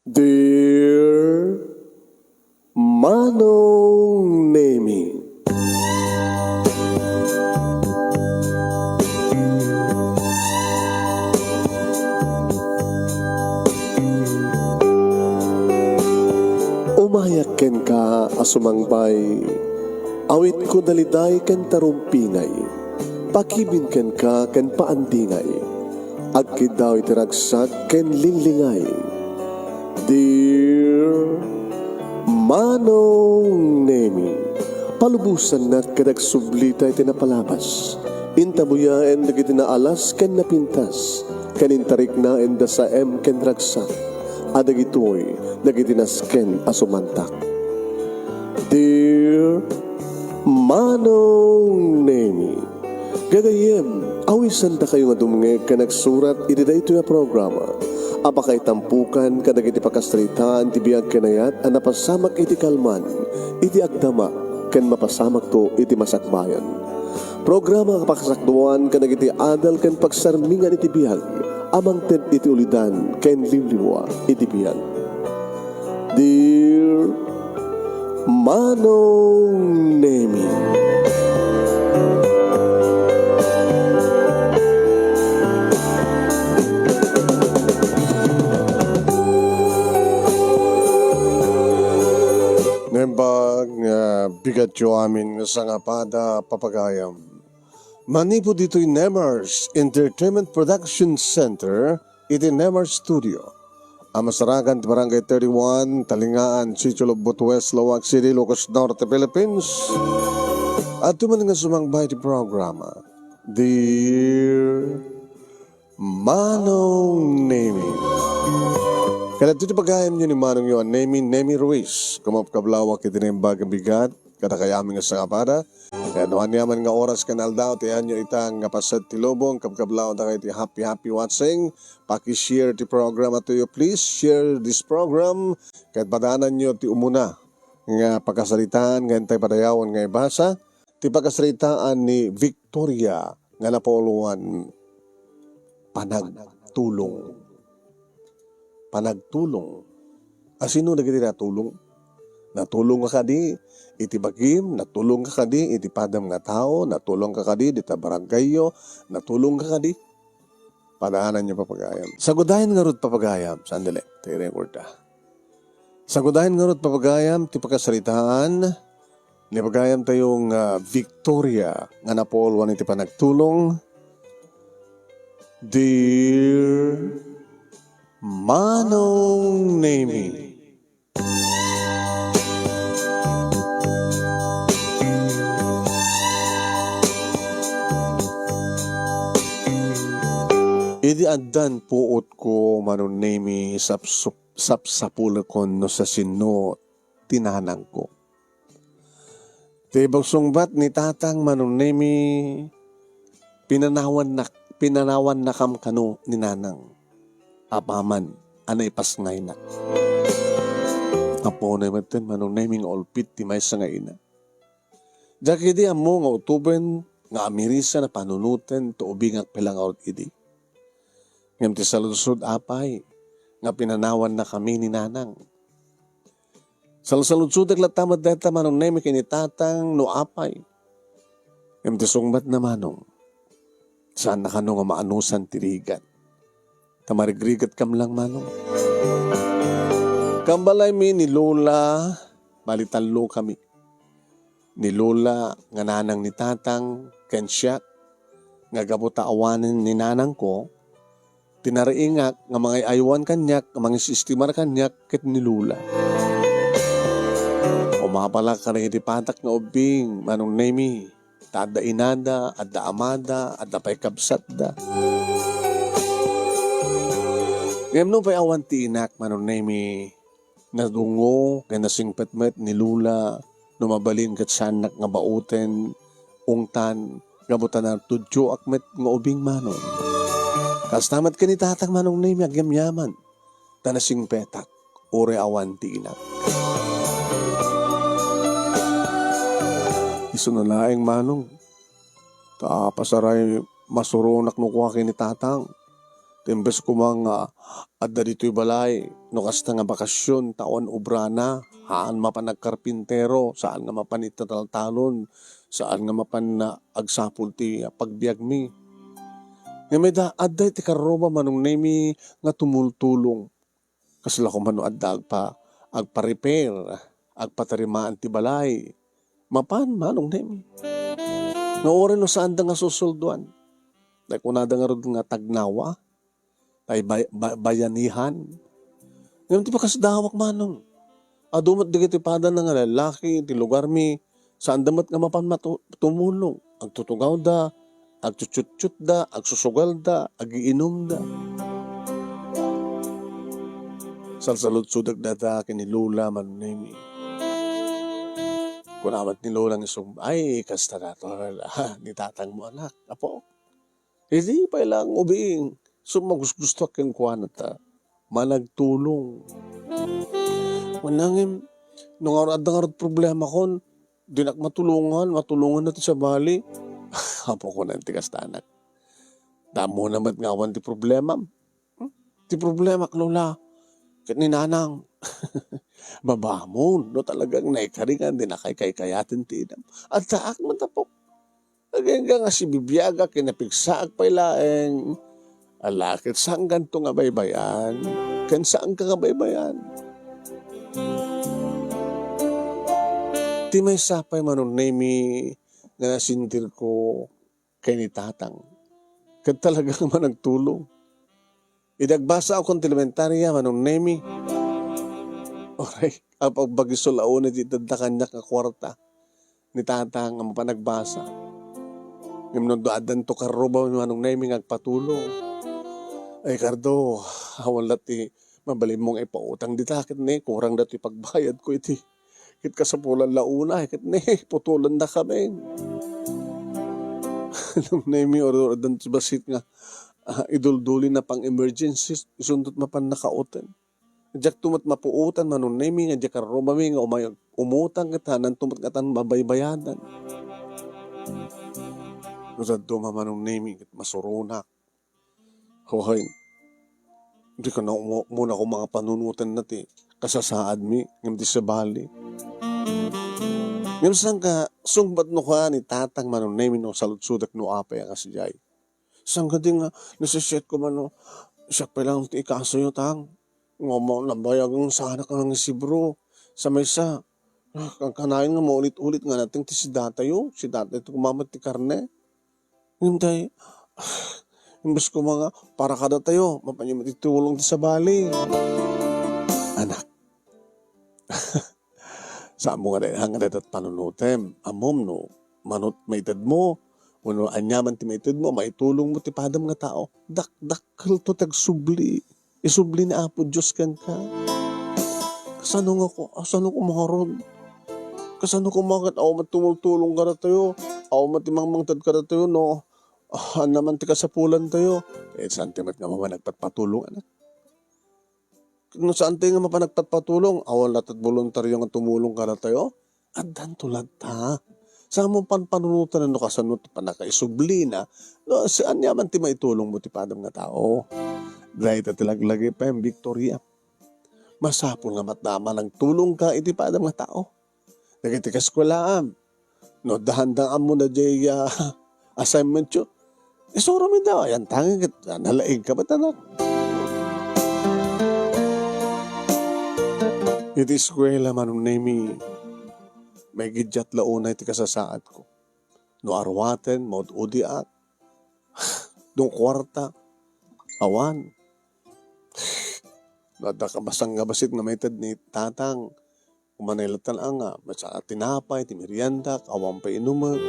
Dear Manong Nemi, umayak ken ka asumangbay, awit ko daliday ken tarumpingay, pakibin ken ka ken paandingay, agkid daw itiragsak ken linglingay. Dear Manong Nemi, palubusan na kadag sublita iti napalabas, intabuyaen dagiti naalas ken napintas, kanintarik na enda sa ken ragsak, adagitoy dagiti nasken asumantak. Dear Manong Nemi, gagayem, awisan ta kayo nga dumngeg ka nagsurat iti daytoy a programa. Apakay tampukan kadagiti pakastritaan ti biag kenayat a napasamak iti kalman, iti agdama ken mapasamak to iti masakbayan. Programa kapakasakduan kadagiti adal ken pagsarmingan iti biag, amang ted iti ulidan ken limliwa iti biag. Dear Manong Nemi, Nembag nga bigat yo amin nga sangapada papagayam. Manipo dito'y Nemars Entertainment Production Center, iti Nemars Studio. Amasaragan ti Barangay 31, Talingaan, Sitio Lobot West, Lawag City, Ilocos Norte, Philippines. At tumaling nga sumangbay ti programa, Dear Manong Nemi. Kaya ito pagayam nyo ni Manong yun, Nemi Ruiz, kumapkablawak iti na yung bagang bigat, kada kayaming nga sangapada. Kaya naman yaman nga oras kanal daw, tiyan nyo itang nga pasad ti lobong, kapkablawak na kayo ti happy watching. Paki-share ti program at you please, share this program. Kaya padanan nyo ti umuna, nga pagkasalitaan, nga intay padayawan nga ibasa, ti pagkasalitaan ni Victoria, nga napoluan, panagtulong. Panagtulong. Asino na giti natulong? Natulong ka kadi, iti bagim, natulong ka kadi, iti padam nga tao, natulong ka kadi, iti baranggayo, natulong ka kadi. Padaanan niyo papagayam. Sagudahin nga rod papagayam. Sandali, tayo record ta. Sagudahin nga rod papagayam, ti pagkasalitaan, ni pagayam tayong Victoria, nga napolwan iti panagtulong. Dear Manong Nemi, idi addan puot ko Manong Nemi sapsapulakon no sa sino tinanang ko. Tibag sungbat ni tatang Manong Nemi pinanawan na kam kano ni nanang. Apaman, anay pasngay na. Apo na matin, Manong Nemi nga olpit, ti may sa nga ina. Daki di amo nga utuben, nga amirisa na panunuten, to ubingak pilang out idi. Ngam ti salusod apay, nga pinanawan na kami ni nanang. Saludsud aglatamad deta Manong Nemi kinitatang no apay. Ngam ti sungbat na Manong, saan na kano nga maanusan tirigat. Tamarigrigat kam lang Manong. Kambalay mi ni Lola, balitanlo kami. Ni Lola, nga nanang ni tatang, kensya, nga gabuta awanin ni nanang ko, tinariingak, nga mga aywan kanyak, nga mga sistemar kanyak, ket ni Lola. Umapala ka rin itipatak nga ubing, Manong Nemi, tada inada, adda amada, adda pa'y kabsat da. Ngayon nung pa'y awan ti inak, Manong Nemi, nadungo, kaya nasingpetmet ni Lula, numabalin kat sanak nga bauten, ungtan, gabutan na tudyo akmet nga ubing Manong. Kastamat ka ni tatang Manong Nemi, agyamyaman, tanasingpetak, ore awan ti inak. Isunalaing Manong, tapasaray masurunak no kuha kini tatang. Timbes ko mga adda dito'y balay, no kasta nga bakasyon, taon ubrana, haan mapan nagkarpintero, saan nga mapan itataltalon, saan nga mapan na agsapul ti pagbiag mi. Nga may da, adda iti karoba manong nemi nga tumultulong. Kasla ko mano adda agpa-repair, agpatarimaan ti balay. Mapan manong nemi. Nga orin no saan da nga susulduan. Dahil kunada nga rod nga tagnawa, ay bayanihan. Ngayon ti pakasdawak manong. Adumat di kiti pada nga lalaki, ti lugar mi, saan damat nga mapan tumulong. Agtutugaw da, agchuchut da, agsusugal da, agiinom da. Salsalud-sudag da kinilula manunemi. Kung amat ni Lola ng ay, kasta na to, ni tatang mo anak, apo. Hindi pa ilang ubiing. Gusto kang kuwan at managtulong. Manangin, nung arad problema ko, dinak matulungan natin sa bali. Apo ko na tigas tanak. Damo naman ngawan ti problema. Ti problema, Lola. Kat ni nanang. Babamon, no talagang naikaringan din na kay-kayatin ti idam. At saak matapok. Hanggang nga si bibiyaga, kinapigsaak pa ilaeng. Alakit, saan ganito nga baybayan? Kan saan ka nga baybayan? Ti may sapay manunemi nga nasintir ko kay ni tatang. Kad talagang managtulong. Idagbasa ako ng elementarya manunemi. Alright, apag bagisol auna di dadakanya ka kwarta ni tatang ang mapanagbasa. Ngayon nung doadan to karoba manong naming agpatulong. Ay Cardo, awan lati mabalin mong ipautang di takit ni kurang dati pagbayad ko iti. Kit ka sa pulan launa, kit ni putulan na kami. Nung nami or dan basit nga idulduli na pang emergency isundot mapan nakautan. Diyak tumat mapuutan manong nami nga diyak karoba mi nga umutang katanan tumat katan babaybayadan. Nusad to mamanong nami kit masurunak. Hoy, hindi ka na muna ko mga panunutan natin. Kasasaad mi, ngayon di sa bali. Ngayon saan ka, sungbat no ka ni tatang manong nami no salutsudak no apay ang kasijay. Saan ka din nga, nasiset ko man no, siya pa lang ti ikaso yung tang. Ngamaw, nabayagang sana ka ng isibro. Sa may sa, kang kanayin nga maulit-ulit nga natin ti si data yung, si data ito kumamat ti karne. Ngayon tayo, imbes ko mga para kada tayo, mapanyo matitulong sa bali. Anak. Saan mo nga rin, hanga rin at panunutem. Amom no, manot maitad mo. Uno, anyaman ti maitad mo, maitulong mo ti padam nga tao. Dakdakal to tagsubli. Isubli na apo Diyos kan ka. Kasano ko mga ron? Kasano ko mga aw matumultulong ka na tayo? Aw matimangmangtad ka na tayo, no? Naman ti kasapulan tayo. Santimet nga mama nagpatpatulong, anak. Kung saan tayo nga mapa nagpatpatulong, awan lahat at voluntaryo nga tumulong ka na tayo, adan tulad ta. Saan mo panunutan na kasanot pa nakaisubli na, no, saan yaman ti maitulong mo ti padam nga tao. Dahil tatilaglagi pa yung Victoria. Masapol nga matama ng tulong ka iti padam nga tao. Nagitikas ko lang. No, dahandang mo na jay assignment yun. Isuro mi daw, ayan tanging nalaig ka ba't anak? Iti eskwela manong nami, may gidyat launa iti kasasaad ko. No arwaten, maud udiat, dong kwarta, awan. Nadakabasang nga basit nga maitad ni tatang, kumanilatan ang nga, matsa tinapay, ti merienda, awang pa inuman.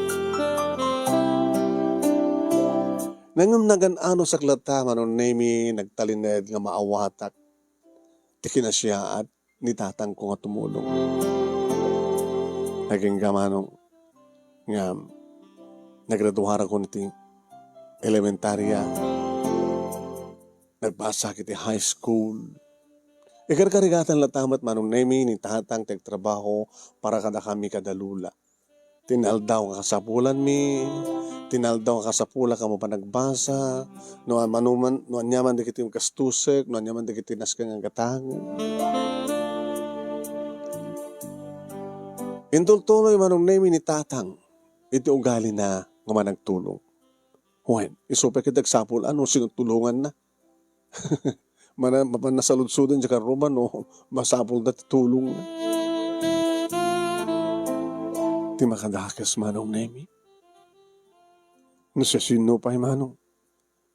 Nangam nagan-ano sa klata, manong nami, nagtalined nga maawatak. Tikin na siya at ni tatang ko nga tumulong. Naging gamanong nga nagraduhara ko niti elementarya. Nagbasa kiti high school. Ikarkarigatan latamat manong nami ni tatang tagtrabaho para kada kami kadalula. Tinaldaw nga kasapulan mi, tinaldaw ka sa pula ka mo pa nagbasa, no manuman no anyaman di kiti yung kastusek, no anyaman di kiti nas kang gatangan. Intultuloy manong name ni tatang, iti ugali na nga managtulong. Huwen, isupe kitag sapul, ano sinutulungan na? Nasaludsudan sa karuman, no, masapul na tulong na. Ti makadakas manong name. No siya sino pa manong,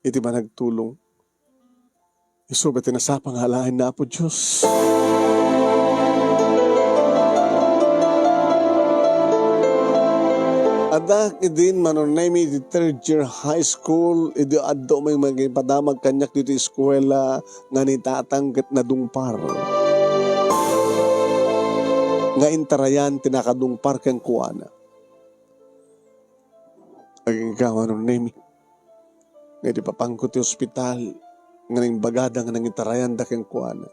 iti managtulong. Isupe tinasapang halahin na po Diyos. Adak idin manonemi di third year high school, idi addo may magpadamag kanyak dito eskwela nga ni tatang ket nadungpar. Nga intarayan tinakadungpar ken kuana. Aging ikaw manonemi. Nga di papangko ti ospital, nga ning bagada nga nang intarayan da ken kuana.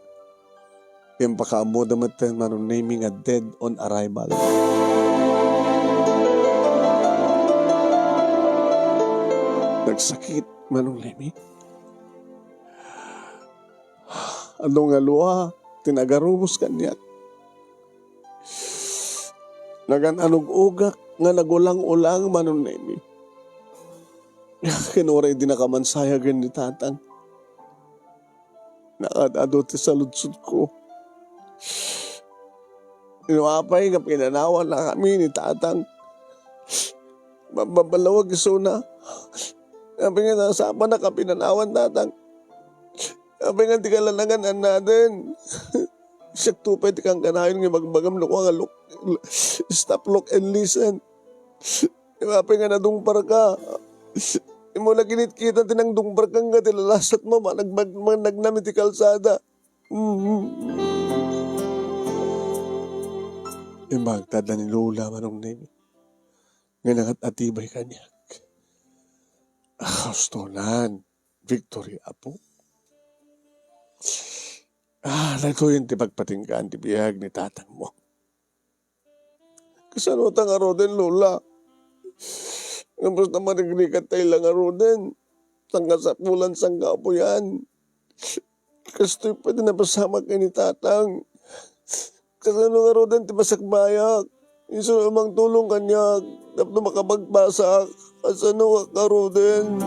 Yung pakaamo damaten manonemi nga dead on arrival. Nagsakit manong lemi. Ano nga luha, tinagarubos kanyak. Nagananong ugak nga nagulang-ulang manong lemi. Kinuray din nakamansaya ni tatang. Nakadado ti sa lutsud ko. Inuapay nga pinanawan na kami ni tatang. Mababalawag iso na. Sabi nga nasapan na kapinanawan tatang. Sabi nga di kalanangan natin. Siyak tupay di kang kanayon nga magbagam no nga look. Stop, look, and listen. Sabi nga nadungpar ka. Imo na kinit-kita tinang dungpar kang nga tilalasat mo nagnamit ti kalsada. Imagtada ni Lola manong nemi. Nga nangat-atibay kanya. Kaustolan, Victory Apo. Nato yung tipagpatingkaan ti biyag ni tatang mo. Kasanutan nga roden, Lola. Ngapos na marignikat tayo lang nga roden. Sangga sa pulan, sangga po yan. Kastoy pwede na pasama kay ni tatang. Kasano nga roden, tipasakbayak. Iso namang tulong kanya. Dapat makapagbasak. Kasano ka roden.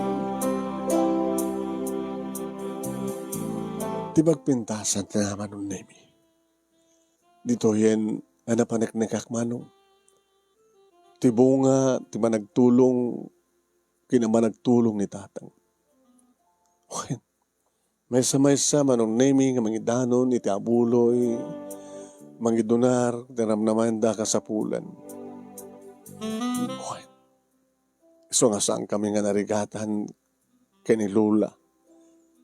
Tipagpintasan na naman ng nemi. Dito yan, napanaknakak manong. Tibunga, managtulong, kinamanagtulong ni tatang. Okay. Maysa-maysa manong nemi, nga mangidanon, iti abuloy, mangidunar, daramnaman da kasapulan. Okay. So nga saan kami nga narigatan kay ni Lola.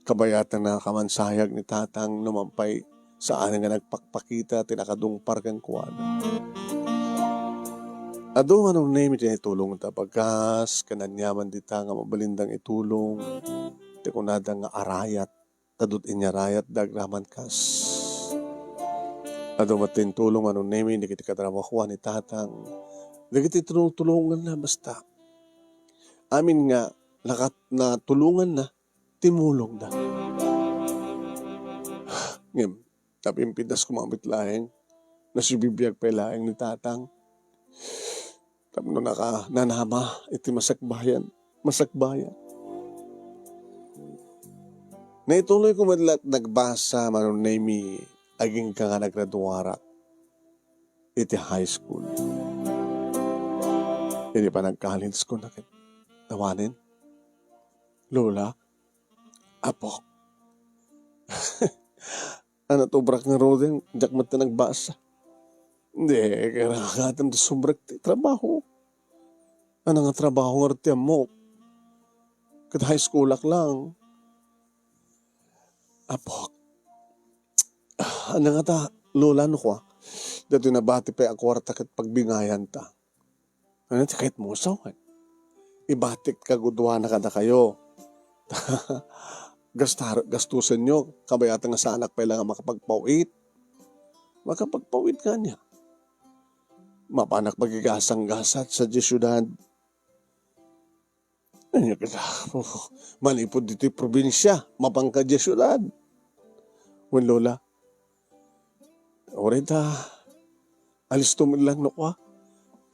Kabayatan na kamansayag ni tatang numampay saan nga nagpakpakita tinakadungpar kang kuwana. Ado manong name iti itulong ta pagkas kananyaman dita nga mabalindang itulong ti kunada nga arayat tadut inya rayat dagraman kas. Ado matin tulong manong name hindi kiti katrabahuan ni tatang. Dagiti tulungan na basta. Amin nga na tulungan na timulong na. Ngem, tapimpidas kumamit lahing nasibibiyag pa lahing ni tatang. Tapno nanama iti masakbayan. Naituloy ko madlat nagbasa manong name aging ka nga nagraduara iti high school. Hindi pa nag-college ko na tawanin. Lola, Apo. Ano to brak nga roden, jak mata nagbasa. Hindi, kaya nakakatam di subrak ti trabaho. Ano nga trabaho nga ritiyan mo? Kat high school lang. Apo. Ano nga ta, Lola no ko dito nabati pa ang kwarta kat pagbingayan ta. Ano ti kahit mo sawan? Ibatik kagudwa na kada kayo. Gastusan nyo, kabayatan nga sa anak pa lang makapagpawit. Makapagpawit ka niya. Mapanak magigasang gasat sa syudad. Ano ka malipod dito'y probinsya, mapangkad ya syudad. Wen lola, orita, alis lang no ko.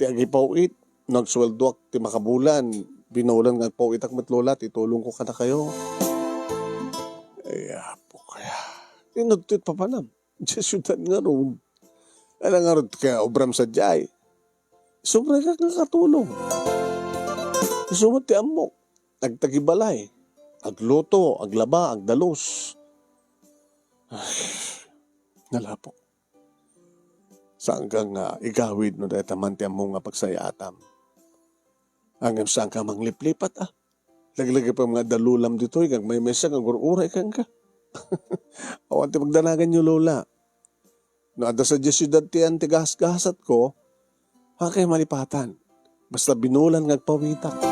Ti agi pauit, nagsweldo ak ti makabulan, binulan nga pauit ak met lola, titulong ko kada kayo. Ay, po kaya. Tinagtit pa panam. Diyan syudad nga ron. Alang nga ron kaya obram sa jay. Sobra ka nga katulong. Sumot ti amok. Agtagibalay. Agluto, aglaba, agdalos. Ay, nalapo. Saan kang igawid no dahil taman ti among nga pagsayatam. Hanggang saan ka mangliplipat Lagi-lagi pa mga dalulam dito, kag may mesa, kag uray kang ka. Awan ti magdanagan nyo, lola. No, ada sa syudad ti antigas-gasat ko, kay malipatan. Basta binulan ngagpawitak.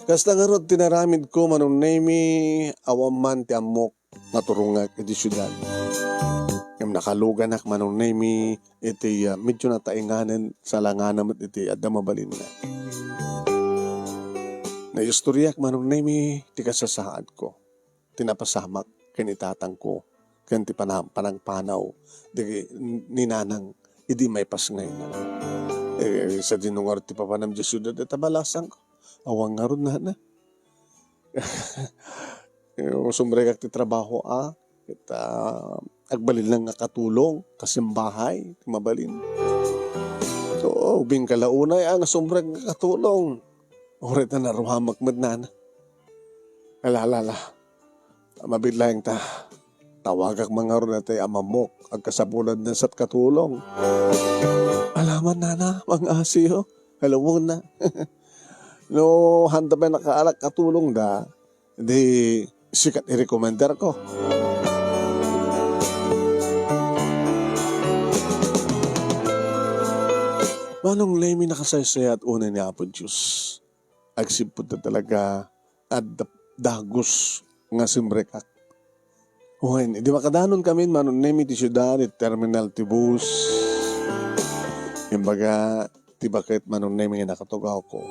Kasta nga rod tinaramid ko manong nemi awaman ti amok naturungag iti syudad. Yung nakalugan ak manong nemi iti medyo natainganan sa langanam at iti adda mabalin nga. Naistoryak manong nemi ti kasasaad ko. Tinapasamak kanitatang ko. Kanti panangpanaw di ninanang idi may pasngay na. Sa dinungar ti papanam di syudad at tabalasang ko. Awang nga ron na. Sumrekak ti trabaho kita agbalin lang nga katulong kasimbahay mabalin. So ubing kalaunay nga sumrek nga katulong. Oret na naruhamak madnana. Alalala. Mabidlayang tawagak mga ron natay amamok agkasapulad na sat katulong. Alaman nana mga asiyo. Halawon na. No, handa ba nakaalak katulong di sikat i-recommender ko. Manong lemi nakasaysay at una ni Apo Diyos. Agsipod na talaga at dagos nga simrekak. Di makadanon kami manong lemi ti syudad, ti terminal ti bus. Imbaga, ti bakit manong lemi nga nakatugaw ko.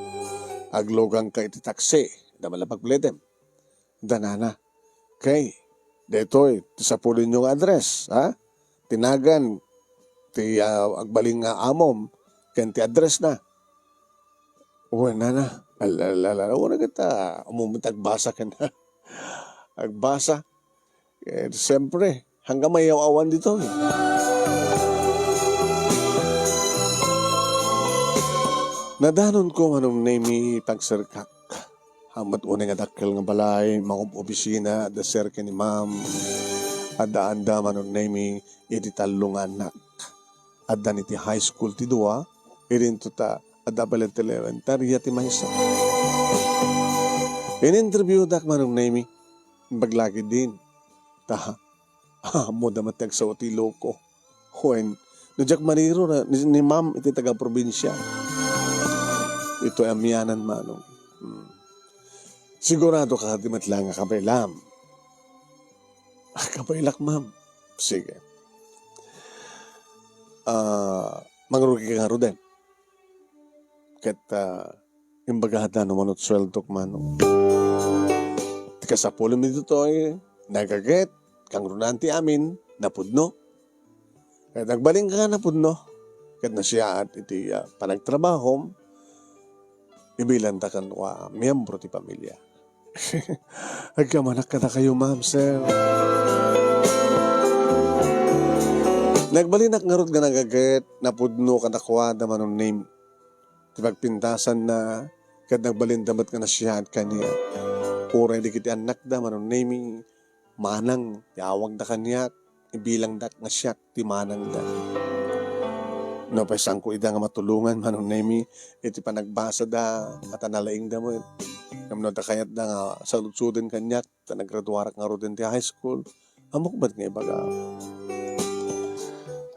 Aglogang ka iti taksi, da malapagpledem. Danana, kay, detoy, ti sapulin yung address, Tinagan, ti agbaling nga amom, kan ti address na. Uwan na, uwan na kita, umumit agbasa ka na. Agbasa, siyempre, hanggang may awan dito. Nadanon ko manong nemi pagsarkak. Hamat unay nga dakkel nga balay, mga opisina, da serke ni ma'am. Ada-anda manong nemi iti talong anak. Ada niti high school ti dua, irin tuta ada balet elementary ti maysa. In-interview dak manong nemi, baglagi din. Mo da matag sa utilo ko. When, nujak mariro na, ni ma'am iti taga-probinsya. Ito ay amyanan manong. Sigurado ka katimat lang nga kabaylam. Kabaylak, ma'am. Sige. Mangrugi ka nga ro din. Kat imbagahada naman at sweldo manong. Tika sa pulo mi dito nagaget. Kang runanti amin, napudno. Kaya nagbaling ka napudno. Kat na siya at iti panagtrabaho, ibilanta kan miyembro ti pamilya. Agkamanak ka na kayo, ma'am, sir. Nagbalinak nga ron ka nagaget, napudno ka nakuha da manong name. Ti pagpintasan na, kad nagbalindamat ka na siya at kanya. Uray di kiti anak da manong naming manang, yawag da kanya, ibilang da nga siya, ti manang da. No, paisang ko ida nga matulungan manong nemi iti panagbasa da matanalaing da mo. Kamno da kayat da nga sa lutsuden kanyak ta nagraduarak nga rodin ti high school. Amok ba't nga ibaga?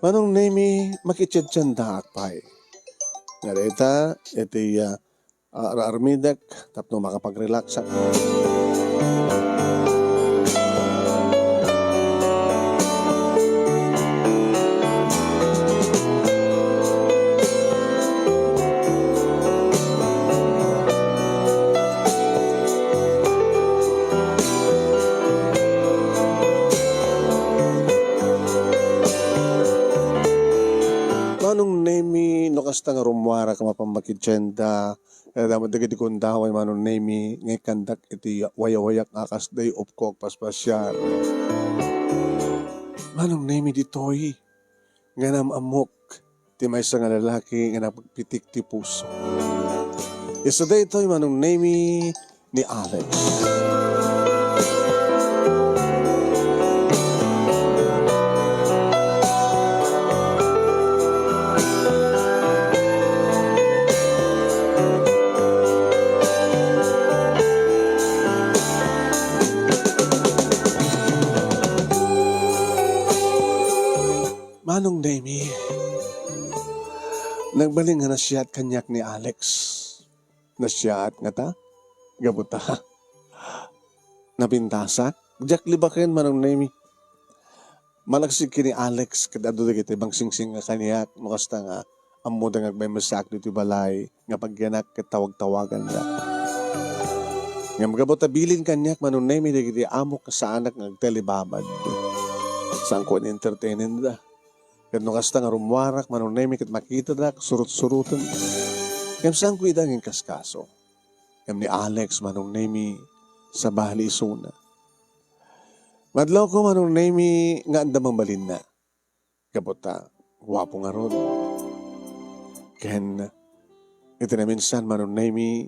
Manong nemi makitsyadyan da akpay. Nga dita iti armidak tapno makapag-relaxa. kasta nga rumwara ka mapamakitsenda, kaya dapat dagiti kundaway manon nemi, ngay kandak iti wayawayak akas day of kok paspasyar. Manong nemi ditoy, nga namamok, ti may nga lalaki nga napagpitik ti puso. Isa day ito'y manong nemi ni Alex. Manong Nemi, nagbaling nga na siya at kanyak ni Alex. Na siya at nga ta, gabuta. Napintasak, jak libakin manong Nemi. Malagsig kini Alex, kadado da kita ibang singsing nga kanyak, makasta nga, amo da nga may masak dito balay, nga pagyanak katawag-tawagan na. Nga magabuta bilin kanyak manong Nemi, da kita amok sa anak nga telebabad. Saan ko entertainin da. Kano kasta nga rumwarak, manunemi kat makita da, surut-surutan. Kaya saan ko idangin kaskaso? Kaya ni Alex manunemi sa bahali isuna. Madlaw ko manunemi nga andamang balin na. Kabuta, wapo nga ron. Kaya ito na minsan manunemi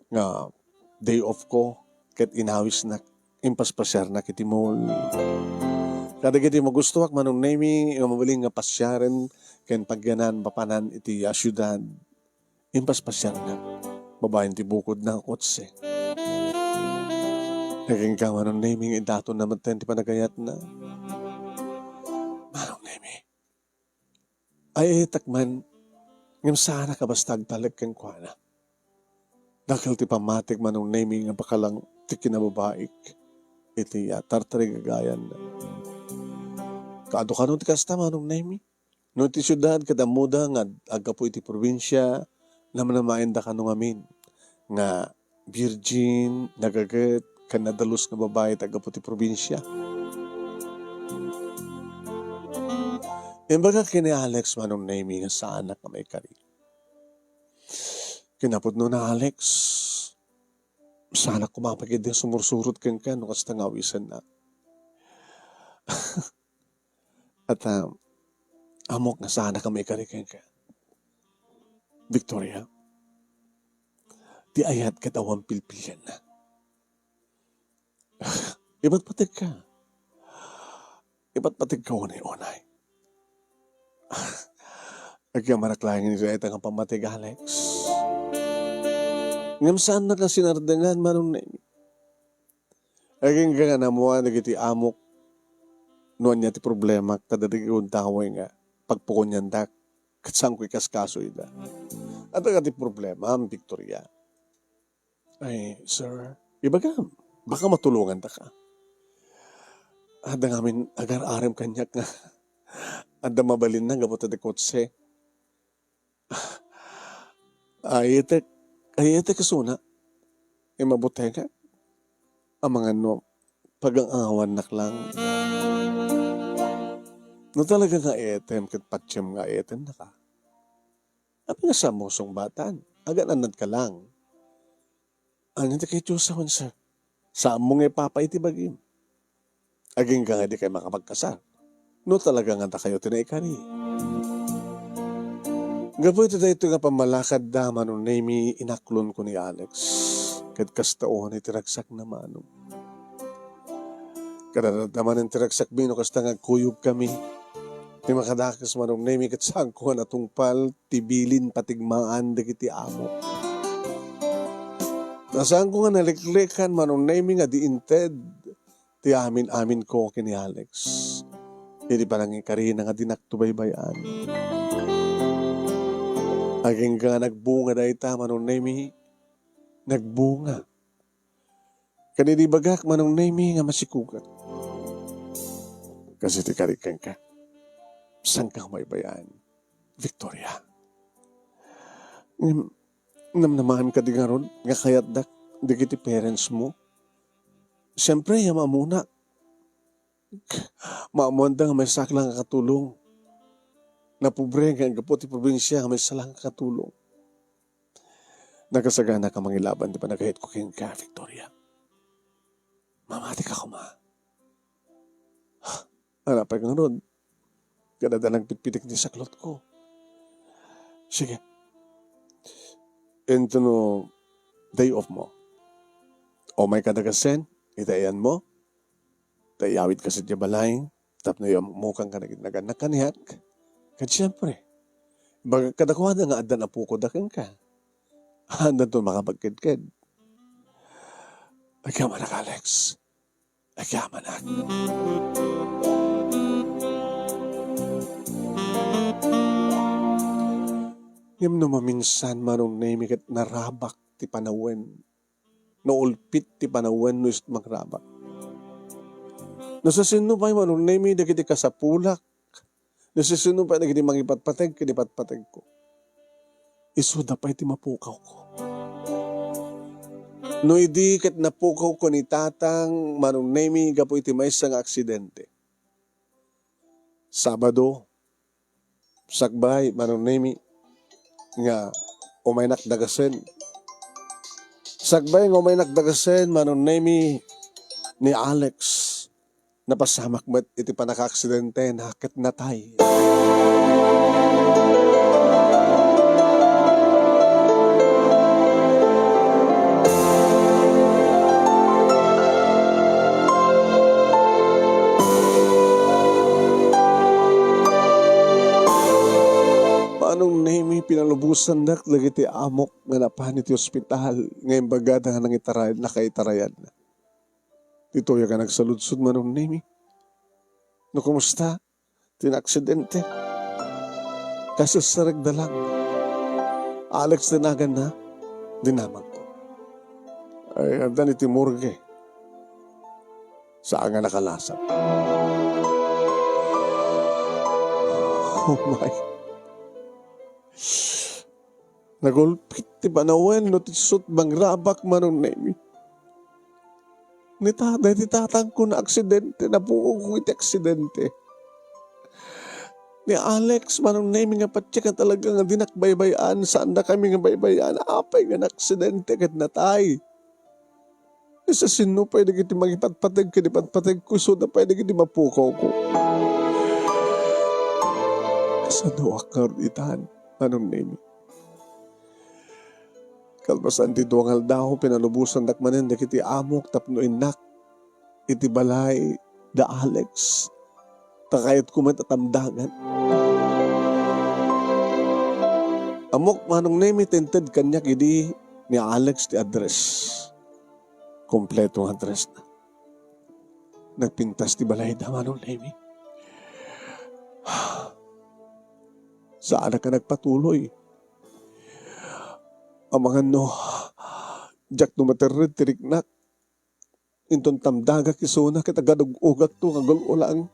nga day off ko, kat inawis na, impaspasyar na kitimol. Kada giti magustuwak manong nemi nga mabaling nga pasyaren ken pagyanan papanan iti syudad. Impas pasyar na. Babayan ti bukod na kotse. Naging ka manong nemi nga idato naman ti panagayat na. Manong nemi. Ay takman ngam sana ka bastag talag kang kuana. Dakal ti pamatik manong nemi nga bakalang ti kinababaik. Iti tartarigagayan na. Kaado ka nung ti kasta manong nemi. No ti syudad kadamuda nga agapo iti probinsya naman da ka nung amin. Nga virgin, nagagat, kanadalos nga babae agapo ti probinsya. Imbaga kini Alex manong nemi nga sa anak nga may kari. Kinapod no na Alex, sana kumapagid yung sumursurot kang ka no kasta nga awisan na. At amok nga sana kami karikin ka. Victoria, di ayat katawang pilpilyan na. Iba't patig ka. Iba't patig ka unay-unay. Agya maraklangin nito ay tangang pamatig, Alex. Ngam saan na ka sinardangan manong nemi. Aging ka nga namuha nagiti amok noon niya ti problema, kadadagang yung taway nga, pagpukon niyan dak, katsang ko ikaskaso ida. At ang ti problema, Victoria. Ay, sir, ibagam, baka matulungan ta ka. Ada ngamin agar-arem kanyak nga, ada mabalin na, gabot na kotse. Ayete kasuna, mabuti ka, ang mga no, pag-angawan nak lang. No talaga nga etem, kat patsyam nga etem na ka. Apa nga sa mosong batan, agan-anad ka lang. Ano na kayo Diyosawan, sir? Saan mo nga papa iti bagim? Aging ka nga di kayo makapagkasal. No talaga nga kayo tinaikari. Gapo ito dahito nga pamalakad daman no nemi inaklon ko ni Alex. Kat kastaon itiragsak na manong. Kadadadaman ng tiragsak bino kasta nga kuyog kami. Ti makadakas manong nemi kat saan ko na tungpal, tibilin patigmaan dagiti amo. Nasaan ko nga naliklikan manong nemi nga diinted, ti amin ko kini Alex. Hindi pa lang ikarina nga dinaktubaybayan. Aging ka nagbunga na ita manong nemi, nagbunga. Kanini bagak manong nemi nga masikukat. Kasi ti karikan ka. Saan kang may bayan? Victoria. Namnamahan ka di nga ron, nga kayat dak, di kiti parents mo. Siyempre, yama muna. Maamuan da nga may saklang katulong. na pobre nga gaputi probinsya nga may salang katulong. Nakasagana ka mangilaban, di ba nagahit ko king ka, Victoria? Mamati ka ko, ma. Ano pa yung ron? Kada nagpitpitik ni saklot ko. Sige. Ito no, day off mo. O may kadagasen, itayan mo. Tayawid ka sa diabalay. Tapno yung mukang ka nagananak kanihat. Kad siyempre, baga kadakuha na nga adan na puko dakin ka. Handa to makapagkid-kid. Agyaman na ka, Alex. Agyaman na. Yam no maminsan manong naimikit narabak ti panawen. Naulpit ti panawen no ist magrabak. Nasasino pa yung manong naimi dagiti kasapulak. Nasasino pa dagiti mangipatpateg kinipatpateg ko. Isuda pa iti mapukaw ko. No idi ket napukaw ko ni tatang manong naimi gapo iti maysa nga aksidente. Sabado, sakbay manong naimi nga umay nakdagasen. Sagbay nga umay nakdagasen manong naimi ni Alex. Napasamak ba't iti panaka-aksidente na ket natay. Paanong nemi pinalubusan dak dagiti amok nga napan iti ospital ngayon bagada nga nangitarayan nakaitarayan na. Dito yung ka nagsaludsod manong nemi. No, kumusta? Tinaksidente. Kasi sarag na lang. Alex dinagan na. Dinamag ko. Ay, abdan iti morgue. Saan nga nakalasap? Oh my. Nagulpit ti banawen no tisot bang rabak manong nemi. Ni tatang ko na aksidente, nabuo ko iti aksidente. Ni Alex, manong naming nga patsya ka talaga nga dinakbaybayan, saan na kami nga baybayan, apay nga na aksidente kat natay. Isa sino pa'y nagiti magipatpatag, kinipatpatag ko, so na pa'y nagiti mapukaw ko. Sa dawa ka itan, manong naming. Kalbasan ti duwangal daw, pinalubusan dakmanin, dakiti amok, tapno inak, iti balay, da Alex, takayat kumat at amdangan. Amok manong name tinted kanyak, idi ni Alex ti address. Kompletong address na. Nagpintas ti balay da manong name. Saan ka nagpatuloy? Amangan no, jak no materid tiriknak. Inton tamdaga kisuna kita gadug-ugat to kagul ulang.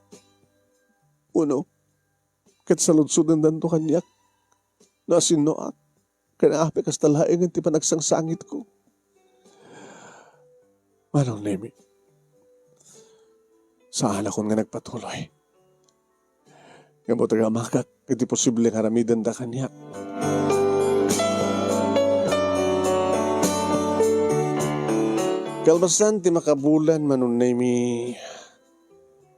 Uno, ket saludsudan dan to kanyak. Nasinoak, kanaapi kas talaing ti panagsangsangit ko. Manong nemi, saan ako nga nagpatuloy? Nga mo taga makak, iti posible haramidan da kanyak. Kalbasan ti makabulan manong nemi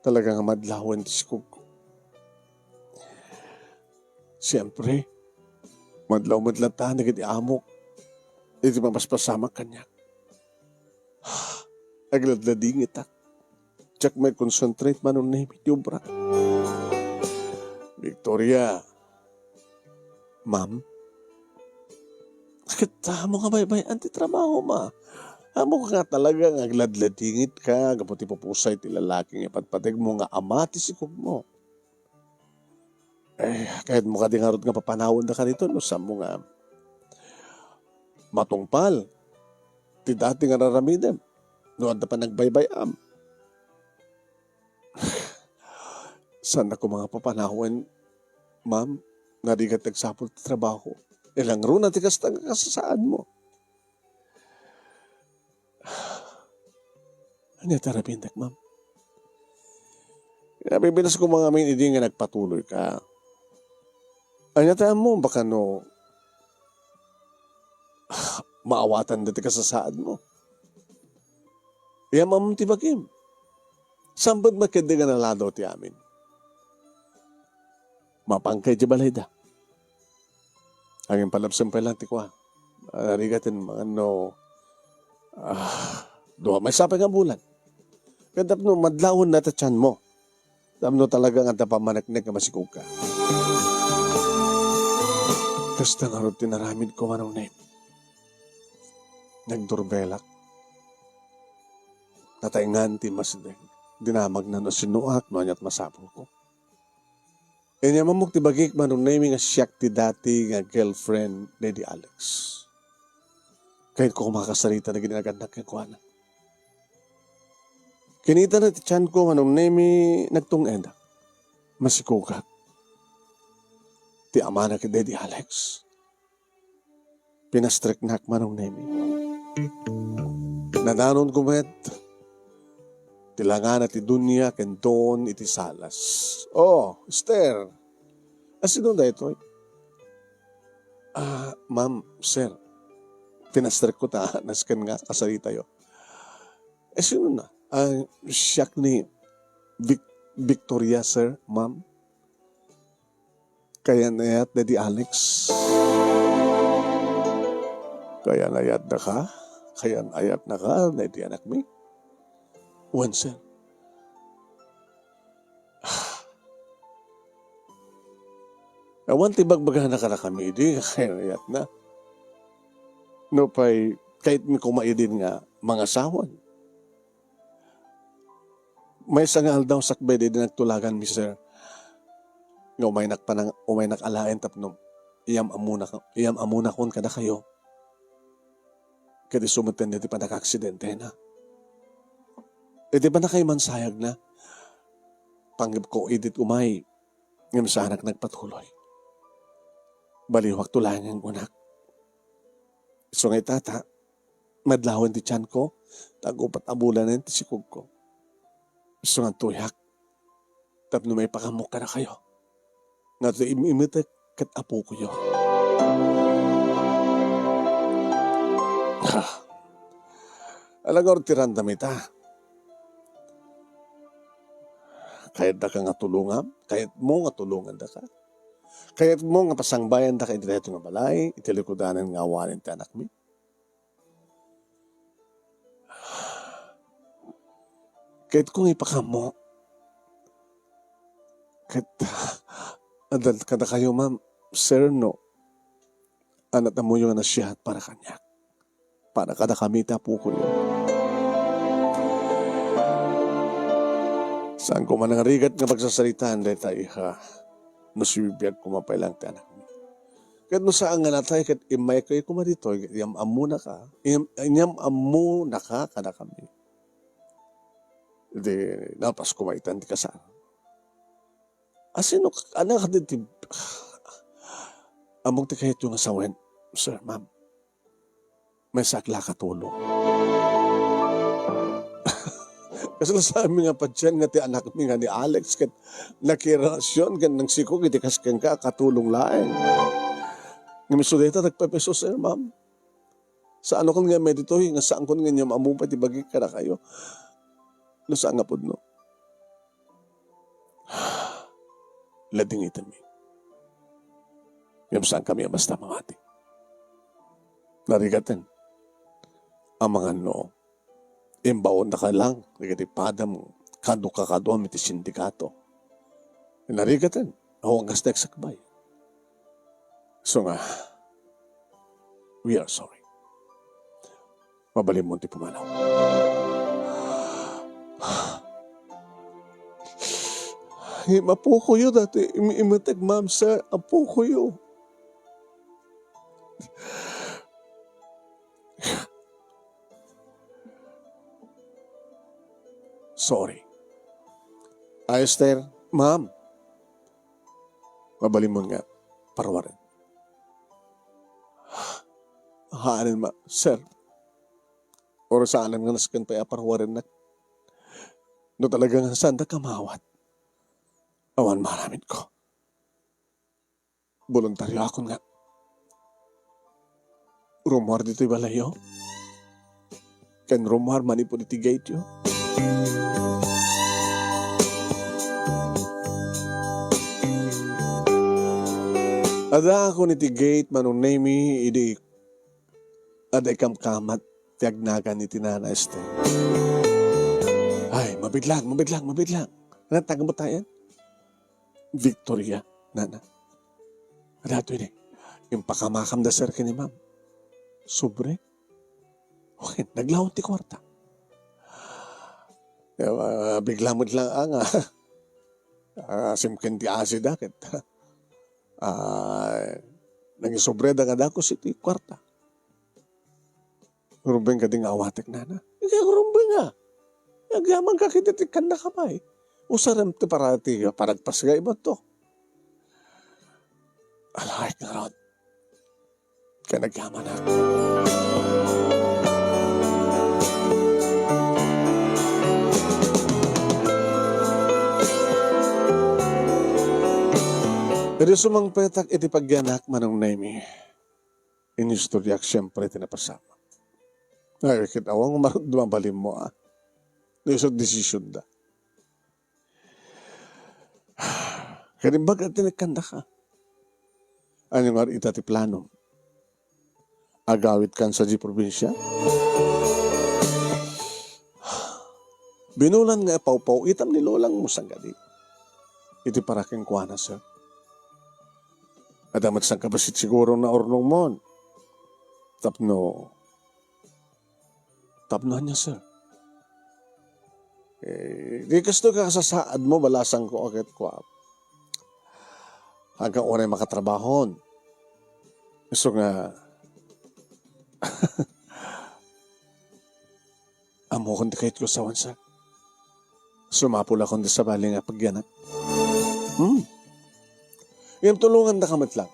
talagang madlawan ti skog. Siyempre, madlaw-madlata nagiti amok. Iti mapaspasamak kanyak. Agladlading itak. Tsak may concentrate manong nemi ti ubra. Victoria, ma'am, kita mo nga bay-bay anti-trabaho ma. Amo ka nga talaga nga agladladingit ka, gaputi pupusay ti lalaking ipatpateg mo nga amati si kog mo. Kahit mo ka dingarot nga papanawon na ka nito, no, sa mo nga matungpal. Ti dati nga raramidem, no, anda pa nagbaybayam. Saan ako mga papanawon, ma'am, nga di ka tagsapol ti trabaho. Ilang ro na ti kasta nga kasasaan mo. Ano yung tarabindak, ma'am? Nabibilas ko mga amin, hindi nga nagpatuloy ka. Anyata mo, baka no, maawatan dati ka sa saad mo. Iya mamam ti bagim. Sambad makede nga nalado ti amin. Mapangkay di balay da. Ang palabsan pa lang ti kwa. Narigatin mga no, duha may sapay nga bulan. Kaya no, madlawon na ta tiyan mo. Tapno talaga nga tapamanaknek nga masikog ka. Kasta nga rin tinaramid ko manong name. Nagdurbelak. Nataingan ti masdeng. Dinamag na no sinuak no anyat masapo ko. Kanya mamuk ti bagik manong name nga siyak ti dati nga girlfriend ni di Alex. Kahit ko kumakasarita na ginaganak yung kuwana. Kinita na ti tiyan ko manong name nagtungenda. Masikugak. Ti ama na ki Daddy Alex. Pinastrek nak manong nemi. Nananon kumet. Tilangan at ti dunya kenton iti salas. Oh, Esther. Asino na ito? Ma'am, sir. Pinastrek ko ta. Nasken nga kasarita yo. Sino na? Siyak ni Victoria, sir, ma'am. Kaya nayat na di Alex. Kaya nayat na ka. Kaya nayat na ka na di anak mi. One sir. Awan tibagbagahan na ka na kami. Di kaya nayat na. No pa'y kahit mi kumaidin nga mga sawan. May sangal daw sakbay di nagtulagan mi sir. Nga umay nakalain tapno iyam amuna kon kada kayo. Kadi sumuten di pa naka-aksidente na. Di ba na kayo mansayag na? Panggap ko edit umay ngam sa anak nagpatuloy. Baliwak tulangan ko nak. So ngay tata, madlawan di tiyan ko, tagupat abulan na ti sikog ko. So nga tuyak, tapno may pakamuk ka na kayo. Nga ito imitek kat apo ko yun. Alagor tiranda mita. Kahit da ka nga tulungan, kahit mo nga tulungan da ka. Kahit mo nga pasangbayan da ka iti nga balay, itilikudanan nga awanin ti anak mi. Kahit kung ipakamo, kahit adal kada kayo ma'am, sir no, anat na mo yung nasiyat para kanya. Para kada kami tapo ko yun. Saan ko man ang rigat nga pagsasalitaan dahil tayo ha, nasibibiyag ko mapailang ti anak mo. Kahit no saan nga natay, kahit imay kayo kumarito, iyam amu na ka, kada kami. Di, napas kumaitan di kasama. Asino, anak ka din, among ti kahit yung asawen, sir, ma'am, may sakla katulong. Kasi sa amin nga pa dyan nga ti anak mi nga ni Alex, kat nakirasyon, kan nang sikog, iti kaskan ka, katulong laeng. Nga misudeta, nagpapeso, sir, ma'am. Sa ano kon nga meditoy, nga saan kon nga niya maamupay, tibagi ka na kayo. No saan nga po, no? Ladingitan mi. Yung saan kami basta mamati. Narigatan. Ang mga no, imbaon na ka lang, nagatipadam, kado iti sindikato. Narigatan. Ako ang gastek sakbay. So nga, we are sorry. Mabalim mo ti pumanaw. Mapuko yun dati. Imatag, ma'am, sir. Apuko yun. Sorry. Esther, ma'am. Mabalim mo nga. Parawarin. Haanin, ma. Sir. Oro saan nga naskan pa parawarin na. No talagang sanda kamawat. Awan maramit ko. voluntaryo ako nga. Rumor dito'y balayo. Kan rumor manipulitigate yo. Ada ako nitigate manong name idi ada ikam kamat tiagnagan ni tinana este. Ay, mabiglang. Natang mo tayo? Victoria, nana. Ada ito ini. Yung pakamakam da sir kini ma'am. Sobre. Okay, naglawot ti kwarta. Bigla mo lang ang simken ti acid akit. Naging sobre da nga dako si ti kwarta. Rumbeng ka ding awatek nana. Ikaw rumbeng nga. Nagyamang ka kita ti kanda ka pa eh. Usaram ti parati paragpas nga iba to. Alahit nga rod. Kaya nagyaman na. Pero sumang petak iti pagyanak manong naimi. Inistoryak siyempre tinapasama. Ay, kitawang dumabalim mo Isang desisyon da. Kanimbag at tinagkanda ka. Ano nga itati plano? Agawit kan sa probinsya? Binulan nga paw-paw, itam ni lolang musanggali. Iti paraking kuwana, sir. Adamat sang kabasit siguro na ornong mon. Tapnohan niya, sir. Di kasto ka kasasaad mo, balasang ko agad ko. Hanggang oray makatrabahon. So nga, amo kong dikait ko sa wansa. Sumapula kong sa bali nga pagyanak. Yung tulungan na kamat lang.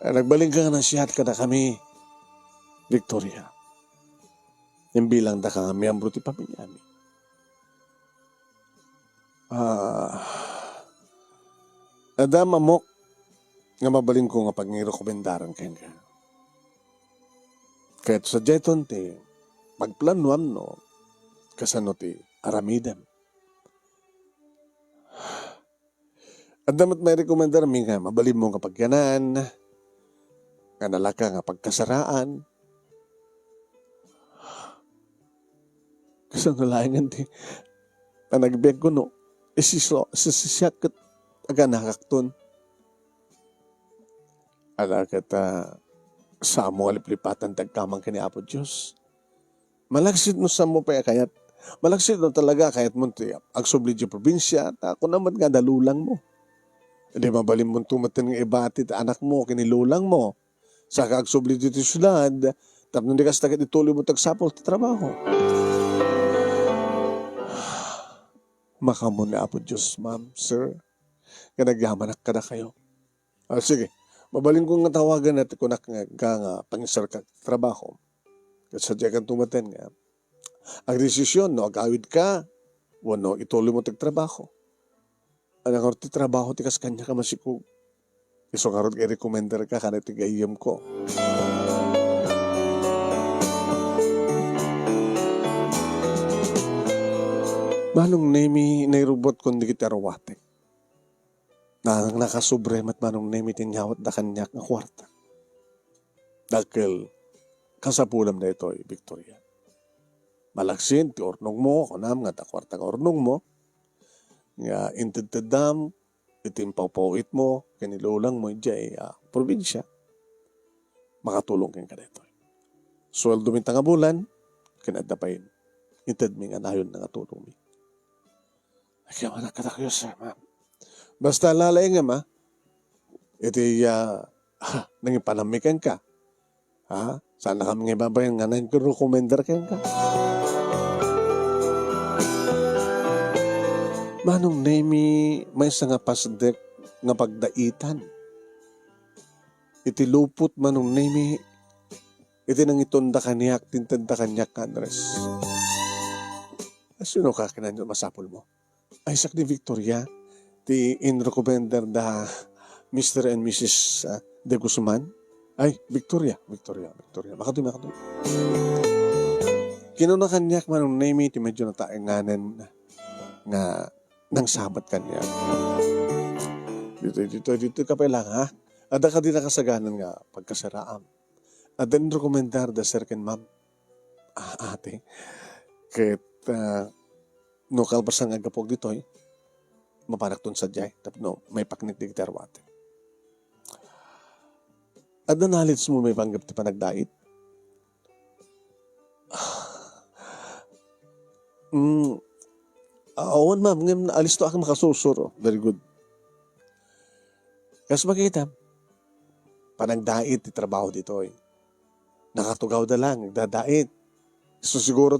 Nagbaling ka nga na siyat ka na kami, Victoria. Yung bilang da ka nga miyambro ti pamilyami. Adama mo, nga mabaling ko nga pag-ngirekomendaran kayo ka. Kaya sa jeton ti, magplanuan no, kasano ti aramidem. At damat may rekomendar mi nga, mabalim mo nga pagyanan, nga nalaka nga pagkasaraan, kasi nalayangan ti, nagbeg ko no, isisyak kat aga nakakton. Ala kata sa mo aliplipatan tagkamang kini Apo Diyos. Malagsid mo sa mo pa kayat. Malagsid mo talaga kayat mo ti agsubli di probinsya ta ako naman nga dalulang mo. Hindi mabalim mo tumatin ng ibati ta anak mo kinilulang mo. Sa kagsubli di syudad tapos hindi ka sa ituloy mo tagsapol ti trabaho. Makamon ni Apo Diyos, ma'am, sir. Kanagyaman ka na kayo. Sige, mabaling kong tawagan natin kung nga pangisar ka trabaho. Kasi sadya kang tumaten nga. Ang desisyon, no, agawid ka, wano, ituloy mo tagtrabaho. Ang ti trabaho, tikas kanya ka masikog. Iso karot i-recommender ka, kanay tigayam ko. Manong nemi, nairubot kung di kita rawate. Nang nakasubremat manong nemi tinyawat da kanyak nga kwarta. Dahil kasapulam na ito, Victoria. Malaksin, ti ornong mo, kunam nga ta kwarta ka ornong mo, nga intintidam, itimpaw-pawit mo, kanilulang mo, diyay, probinsya, makatulong kang ka dito. Sweldo minta nga bulan, kinadapayin, intid mi nga nayon nga tulong mi. Kaya manakatakyo, sir, ma'am. Basta lalay nga, ma, iti, nanging panamikan ka. Sana kami nga babayan nga nang recommender ka. Manong nemi, may isa nga pasdek nga pagdaitan. Iti lupot manong nemi, iti nang itonda kanyak, tintanda kanyak, Andres. Sino ka kinanyo masapol mo? Ay, sak ni Victoria, ti in-recommender da Mr. and Mrs. De Guzman. Ay, Victoria. Makatoy. Kinuna kanyak manong name iti medyo nataenganan nga nang sabat kanya. Dito ka pa lang ha. Ada ka din nakasaganan nga pagkasaraam. Ada din rekomendar da serken ma'am. Ate. Ket no kalpasan nga gapog dito mapanak ton sadyay. Tapno may paknik di gitarwate. Ada knowledge mo may panggap ti panagdait. Awan ma'am, ngayon alis to ako makasusuro. Very good. Kasi makita, panagdait ti trabaho dito Nakatugaw da lang, nagdadait. So siguro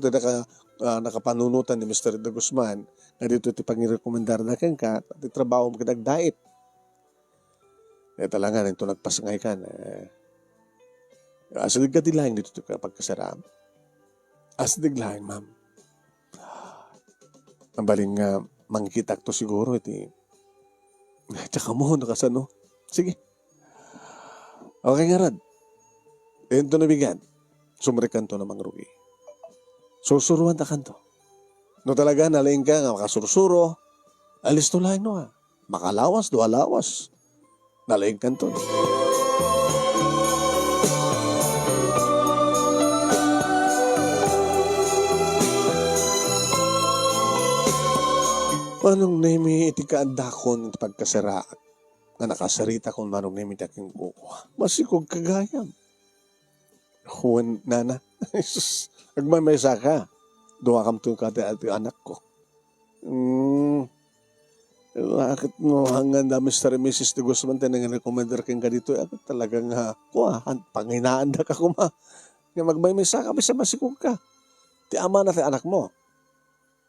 nakapanunutan ni Mr. De Guzman na dito ti pangirekomendar na kang ka, ti trabaho mo nagdait. Talangan, ito nagpasangay ka na. Asadig ka dilahin dito ti pagkasaram. Asadig lahin, ma'am. Ang baling mangkitak to siguro iti. Tsaka mo, nakasano. Sige. Okay nga rad. Ito na bigyan. Sumrikan to na mangrugi. Susuruan ta kanto. No talaga nalaing ka nga makasursuro. Alis to lang no ha. Makalawas, dualawas. Nalaing kanto. Manong nemi iti kaandakon iti pagkasaraat nga nakasarita kung manong nemi taking kuko. Masikog kagayam. Huwan nana. Jesus. Agmamaysa ka. Duwa kam to kati ati anak ko. Bakit mo hanggang na Mr. and Mrs. De Guzman tayo nga recommender kang ka dito. Ako talagang panghinaan na ka kuma. Nga magmamaysa ka, bisa masikog ka. Ti ama na ti anak mo.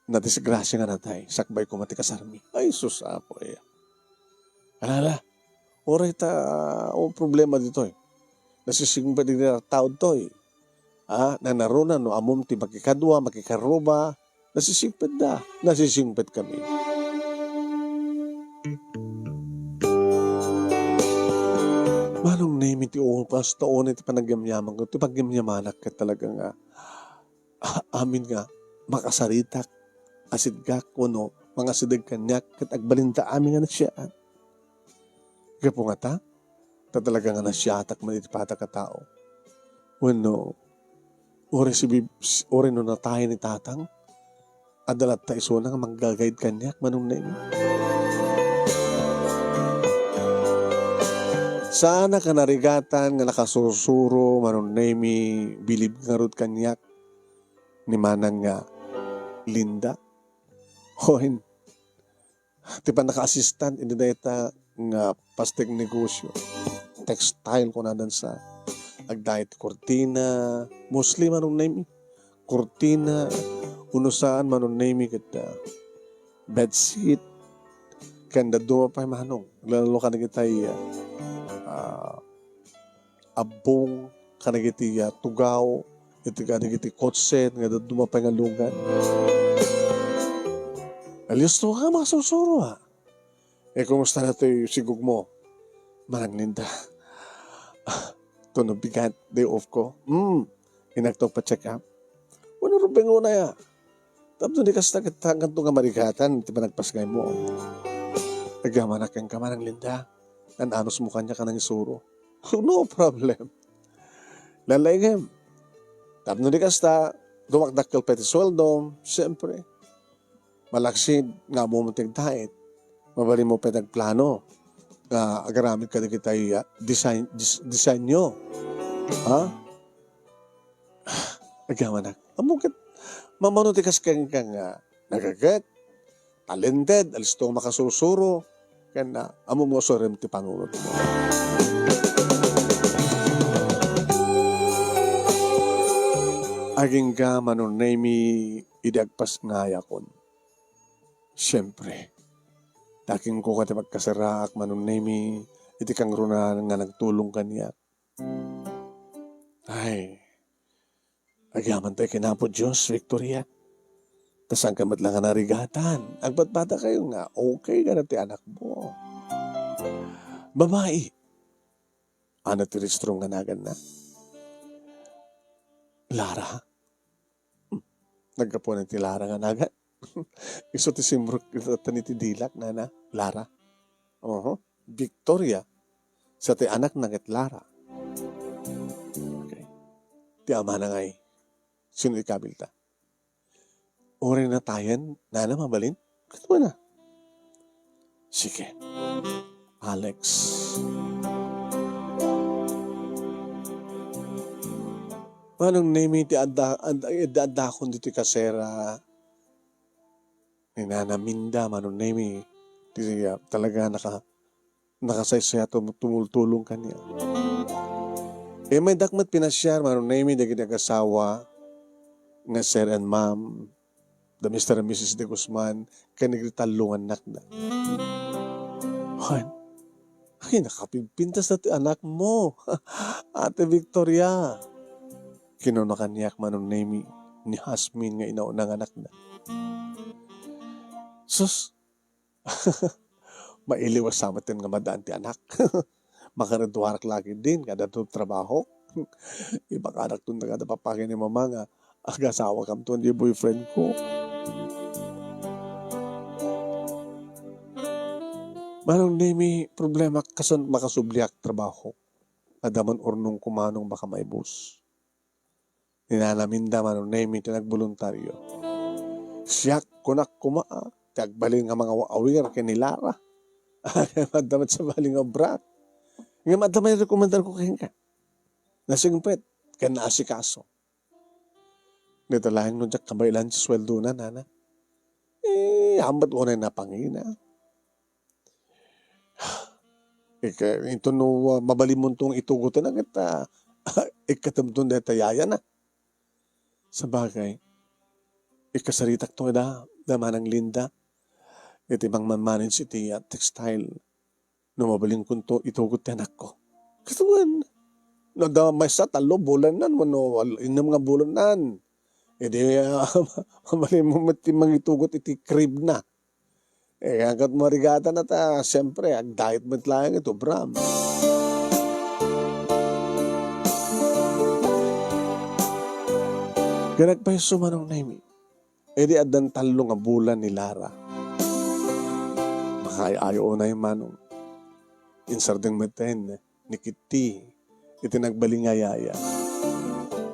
Nadisgrasya nga na tayo. Sakbay ko mati kasarmi. Ay, sus, apo Alala, oray problema dito Nasising pa din na taon to Nanarunan no amom ti makikadwa, makikaruba. Nasisingpad kami. Manong name iti pas taon iti panagyamyaman ko. Iti pagyamyamanak ka talagang amin nga makasaritak. Asid gak kuno, mga sidag kanyak, kat agbalinta amin nga na siya. Kapo nga talaga nga na siya, tak manitipata ka tao. Wano, ore no natahin ni tatang, adalat ta iso na nga manggagayad kanyak, manong na Sana ka narigatan nga nakasusuro, manong na bilib nga rod kanyak, ni manang nga Linda. Hoin, ti pa naka-assistant, hindi na ita nga pastig negosyo. Textile ko na dan sa agdahit kortina, mostly manong name kortina, unusaan manong name kita bedsheet, kanda duma pa manong, lalo ka nagitay abong, ka nagiti tugaw, iti ka nagiti kotset, nga duma pa nga lugan. Alis to ka makasusuro kumusta na ito yung sigug mo? Manang Linda. Ito no bigat, day off ko. Hinagtog pa check up. Wala rubing una Tapos di ka sa hanggang ito nga marigatan, di ba nagpasgay mo? Nagamanak kang ka, Manang Linda. Nananos mo kanya ka nang isuro. No problem. Lalaygem. Tapos di ka sa dumakdakkel peti sweldo, siyempre. Malaksid nga mo matig diet, mabali mo pa nagplano nga agaramit ka na kita design nyo. Agamanak. Amukit, mamanutikas kang nagagat, talented, alis to makasusuro, kaya amo mo sorem ti panunod mo. Aging ka manunaymi idagpas nga yakon. Siyempre, taking ko kati magkasarak, manunaymi, iti kang runa nga nagtulong kanya. Ay, agyaman tayo kinapo Diyos, Victoria. Tas ang kamat lang nga narigatan. Agbatbata kayo nga, okay ka na ti anak mo. Babae. Ano tiristro nga nagan na? Lara. Nagkapunan ti Lara nga nagan. Iso ti simrok ni ti Dilak na Lara. Victoria. Sa ti anak na ket Lara. Okay. Ti ama na ngay. Sino ikabil ta? Uri na tayan, nana mabalin? Kato na. Sige. Alex. Manong name ti adda kon dito kasera. Ni Nana Minda, manong name ti talaga nakasaysaya tumultulong kanya. May dakmat pinasyar, manong name dagiti nag-asawa nga Sir and Ma'am, the Mr. and Mrs. De Guzman, kanigritalungan anak na. Ay, nakapipintas na ti anak mo, Ate Victoria. Kinuno kanyak manong name ni Hasmin nga inaunang anak na. Sus, mailiwas sa matin nga madaan ti anak. Makaradwarak lagi din, kada to trabaho. Iba ka anak to na kada papakin ni mama nga, agasawa kam to, hindi boyfriend ko. Manong name problema kasan makasubliak trabaho. Adaman urnong kumanong baka maibus. Ninanaminda manong name tinagboluntaryo. Siyak kunak kumaa. Tagbalin nga mga awir kay ni Lara. Madamat sa baling nga brat. Nga madamay rekomendar ko kayo ka. Nasingpet, kaya naasikaso. Nito lang nung jak kabaylan si sweldo na, nana. Hambat ko na napangina. Ito no, mabalimuntong itugutan na kita. Ikatamtong na tayaya na. Sa bagay, ikasaritak to na, daman ng Linda. Iti bang man-manage iti textile. No mabaling kunto, itugot ti anak ko. Katuan. No, may sa talo, bulan nan. No, inam nga bulan nan. E di, mabaling mo matimang itugot iti crib na. Hanggat marigata na ta, siyempre, ang diet mo lang ito, Bram. Ganagpahiso manong naimi. E di adan talo nga bulan ni Lara. Makaayo na yung manong. Insardeng meten, ni Kitty, itinagbalingayaya.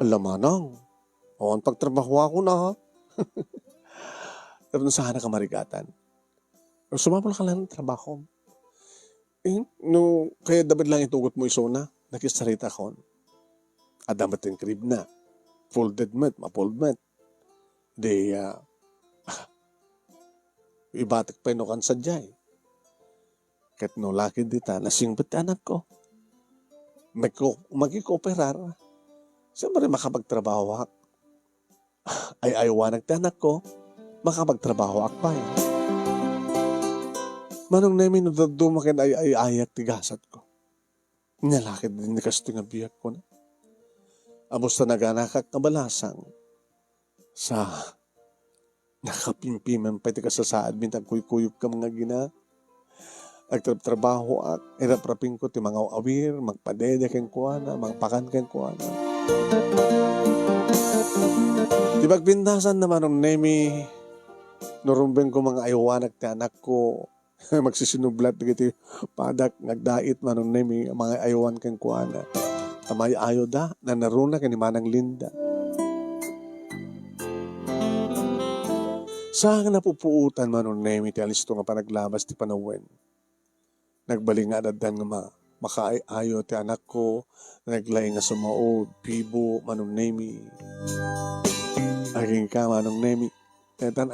Alam manang, ang pagtrabaho ako na ha. Tapos sana ka marigatan. Sumapal ka lang ng trabaho. No, kaya dapat lang itugot mo iso na, nakisarita ko. Adamat yung crib na. Folded mat, ma-fold mat. Di, ibatik pa ino kan sadyay. Kat no laki dita, nasingpit anak ko. Magkikooperar. Siyempre makapagtrabaho ak. Ay aywanag ti anak ko, makapagtrabaho ak pa. Manong namin no dumakin ay ayak tigasat ko. Nalakid din ni kasto nga biyak ko na. Amos na naganakak kabalasang sa nakapimpiman pa iti kasasaad bintang kuykuyup ka mga gina. Agtrabaho ak, irapraping ko ti mga awir, magpadede keng kuana, magpakan keng kuana. Di bagbindasan naman ng nemi, nurumbeng ko mga aywanag ti anak ko, magsisinublat giti padak, nagdait manong nemi, mga aywan keng kuana. Tamay ayo da, na naruna kani Manang Linda. Saan napupuutan manong nemi, ti alisto nga panaglabas ti panawen. Nagbaling nga dadan nga makaayo ti anak ko, naglay nga sumaod, pibo, manong nemi. Aging ka, manong nemi. Tetan,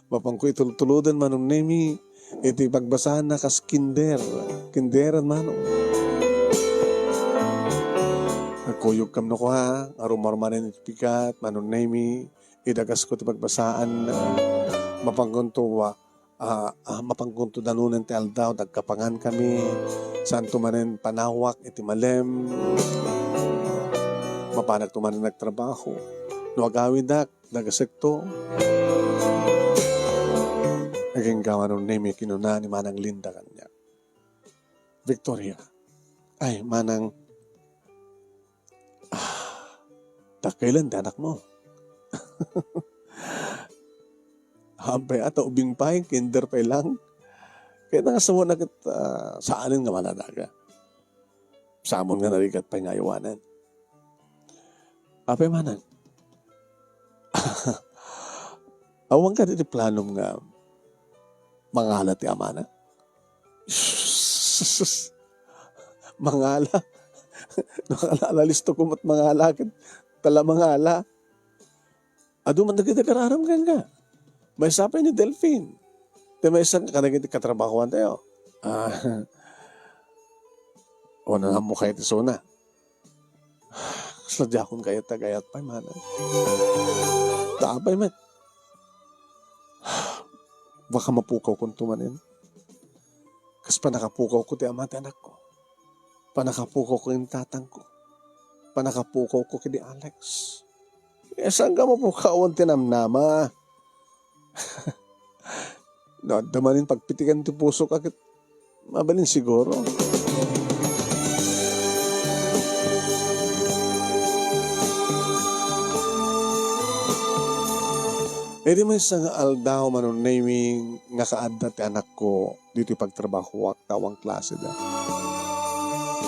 Mapang ko itultuludan, manong nemi. Iti pagbasahan na kas kinderan, manong. Nagkuyog kam no ko ha, arumarmanin iti pikat, manong nemi. Idagas ko ti pagbasaan, mapangguntuwa. Mapangkunto danunan ti aldaw, nagkapangan kami, saan tumanin panawak, iti malem, mapanag tumanin nagtrabaho, nuagawidak, nagasekto. Naging ka manong name kinuna ni Manang Linda kanya. Victoria, ay Manang, takailan di anak mo. Hampay ata ubing pa, kinder pa lang. Kaya nangasawa na kita saanin nga mananaga. Samon nga narigat pa nga iwanan. Apay Manang, awang ka dito planom nga mangala ti amana. Mangala. Nakalalisto ko mat mangala. Tala mangala. Ado man nagkitagararam ka. May sapay ni Delphine. Di may isang kanagin katrabahoan tayo. O na mo kayo ti sona. Sadya akong kaya tagayat pa man. Taapay man. Baka mapukaw kong tumanin. Kas panakapukaw ko ti amati anak ko. Panakapukaw ko yung tatang ko. Panakapukaw ko kini Alex. Saan ka mapukawan tinamnama? Damanin pagpitikan ti puso ka kit mabalin siguro. Di may isang aldaw manon naming nga kaadda ti anak ko dito pagtrabaho at tawang klase da.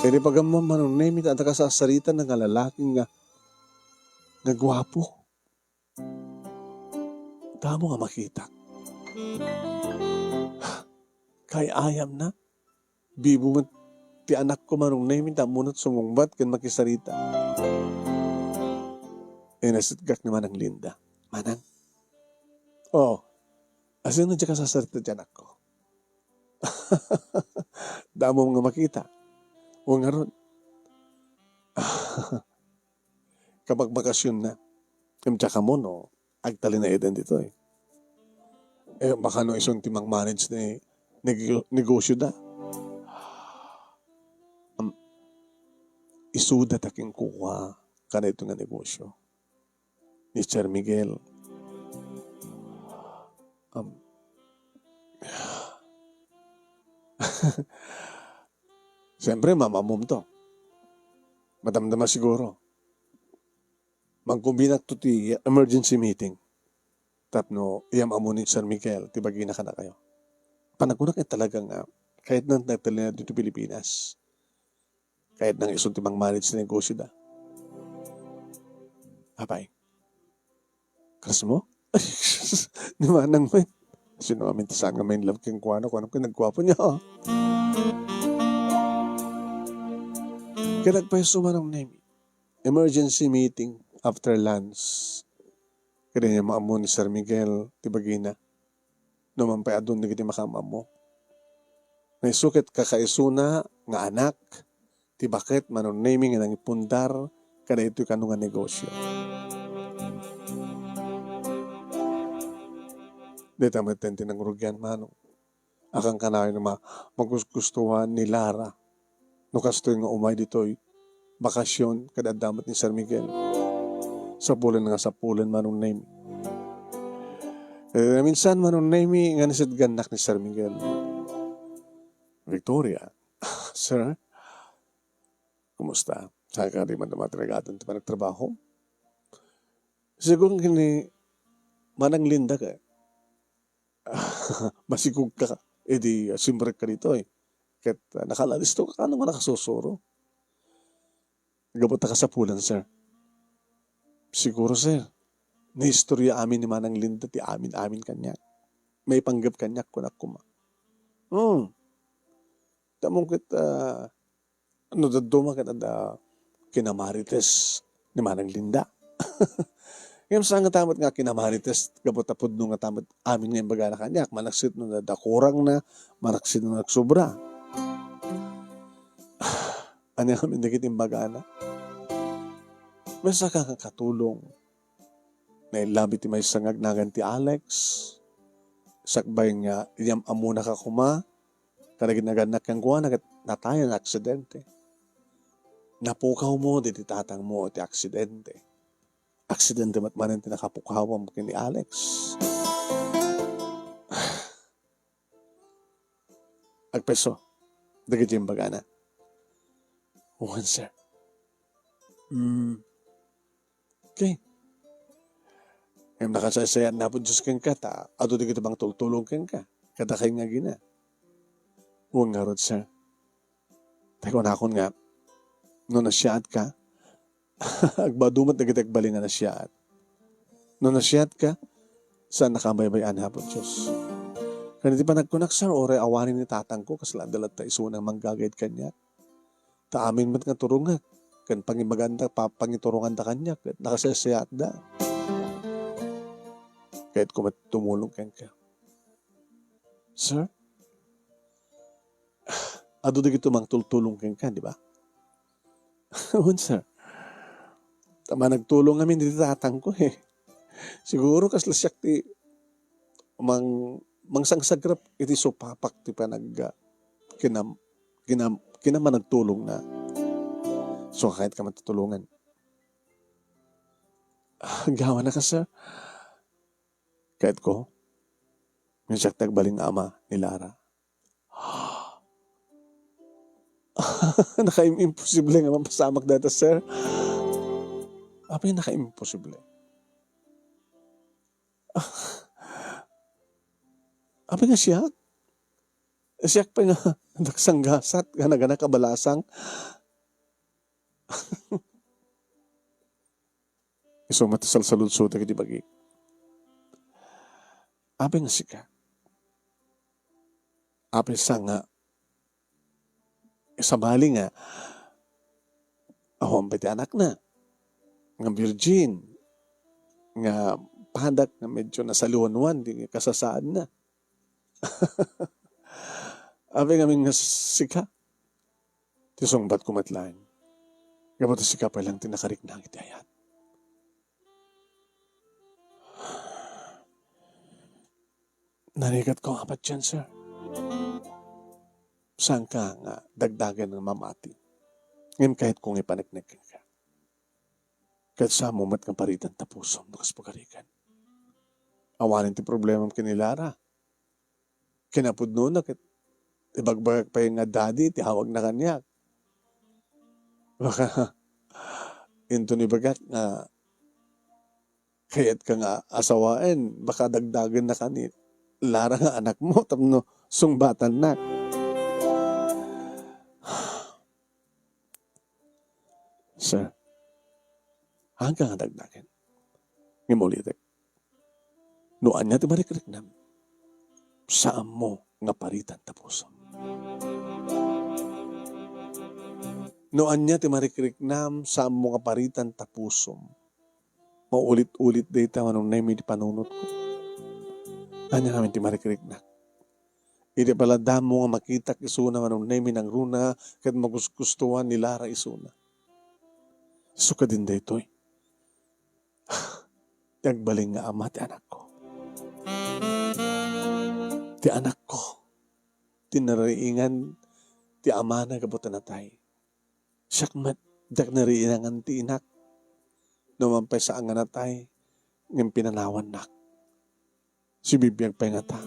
Di pagamam manon naming at kasasarita ng lalaking nga gwapo. Damo nga makita. Kay ayam na. Bibo mo ti anak ko manong naming damunot sumungbat kan makisarita. Nasitgak ni Manang Linda. Manang, asin na dyan ka sasarita dyan ako. Damo nga makita. O nga ron. Kapag bakasyon na, tsaka mo, no, agtali na eden dito eh. Baka no isang timang manage na negosyo da. Isuda taking kuha ka na ito nga negosyo. Ni Sir Miguel. Siyempre, mamamum to. Madamdama siguro. Magkumbinak to ti emergency meeting. Tapno, iyam amo ni Sir Miguel, tibagi na ka na kayo. Panagunak ay talagang, kahit nang nagtali na dito Pilipinas, kahit nang isang timang manage na negosyo da. Apay, kras mo? Ni Manang mo. Sino kami tasang nga may love kang kuwano, kung anong kinagwapo niya. Kaya nagpahiso manong name. Emergency meeting after lunch. Kaya niya maamo ni Sir Miguel, tibagi na. Naman pa adun na kiti makama mo. Naisukit kakaisuna nga anak, tibakit manong naming nga nang ipundar, kada ito kanungan negosyo. Dito matente ng rugyan manong. Akang kanayo na magustuhan ni Lara. No kastoy nga umay dito'y bakasyon kada damat ni Sir Miguel. Sapulan nga sapulan manong name. Minsan manong name nga nasidganak ni Sir Miguel. Victoria, Sir, kumusta? Saan ka rin man namatrinagatan ito pa nagtrabaho? Siguro kini Manang Linda ka. Masigug ka. Di simbrek ka dito eh. Kat nakalalisto ka naman nakasusuro. Gabot na ka sa pulan, sir. Siguro, sir. Ni-istorya amin ni Manang Linda, ti amin kanya. May panggap kanya kunak kuma. Tamong kita, daduma ka na kinamarites ni Manang Linda. Ngayon sa nga tamat nga kinamarites, gabot-tapod nung nga tamat amin nga yung baga na kanya. Manaksit nung nadakurang na, manaksit nung nagsobra. Ano yung kami nagiting baga na? Masa ka katulong. Nailabit ti may sangag nagan ti Alex. Sakbay nga, iyam amuna ka kuma. Kanagin-naganak kang kuha, natayan na aksidente. Napukaw mo, di tatang mo, ti aksidente. Aksidente matmanan ti nakapukaw mo kini Alex. agpeso, dagiti yung bagana. Uwan, sir. Okay. Ngayon nakasasayat na po Diyos kang kata, ato di kita bang tultulong kang ka. Kata kayo nga gina. Uwan nga rod, sir. Teko na akon nga, no nasyaat ka, agbadumat na kita agbalingan na syaat. No nasyaat ka, saan nakabaybayan ha po Diyos. Kaniti pa nagkunak, sir, ore awanin ni tatang ko, kasla dalat ta isunang manggagayad kanya. Ta amin mat nga turungan, kan pangimaganda, pangiturungan ta kanya, kat nakasasayat da. Kahit kung tumulong kang ka. Sir, ado na gito mang tultulong kang ka, di ba? Hun, sir. Tama nagtulong kami dito tatang ko eh. Siguro kasla siyak ti mangsangsagrap iti supapak ti pa kinama nagtulong na. So kahit ka matutulungan. Gawa na ka, sir. Kahit ko, yung siyak tagbaling ama ni Lara. Naka-imposible nga mapasamak data, sir. Apa yung naka-imposible? Apa nga siyak? Siyak pa nga nagsanggasat, gana-gana kabalasang. Iso matasal sa lulso, di bagi. Apa nga sika? Apa sa nga sa bali nga ang pati anak na nga virgin nga padak nga medyo nasaluan-wan di kasasaan na. Apa nga nga sika? Tisong ba't kumatlain? Gabat sika pa lang tinakarik na ang itayat. Narigat ko apat dyan, sir. Saan ka nga dagdagan ng mamati? Ngayon kahit kung ipanagnig ka. Kahit sa mumat ng paritan tapusom, nakas pagarikan. Awanin ti problema kinilara. Kinapod noon na ibagbag pa yung nga daddy, tihawag na kanya. Baka, into ni bagat nga, kaya't ka nga asawain, baka dagdagan na kanit. Lara nga anak mo, tapno sungbatan na. Sir, hanggang nga dagdagan. Ngimulitek. Noan niya ti marikrik nam. Saan mo nga paritan tapusom. Noan niya ti marikrik nam, saan mo nga paritan tapusom. Maulit-ulit data manong naimi di panunot ko. Kanya kami ti marikrik na. Hindi pala damo nga makita isuna manong naimi ng runa kat magusgustuhan ni Lara isuna. Suka din dito eh. Tagbaling nga ama ti anak ko. Ti anak ko. Tinariingan ti ama na kabutan na tayo. Siyak mat, dak nariinangan ti inak. Numampay sa angan na tayo. Ng pinanawan nak. Si bibiyag pa nga ta.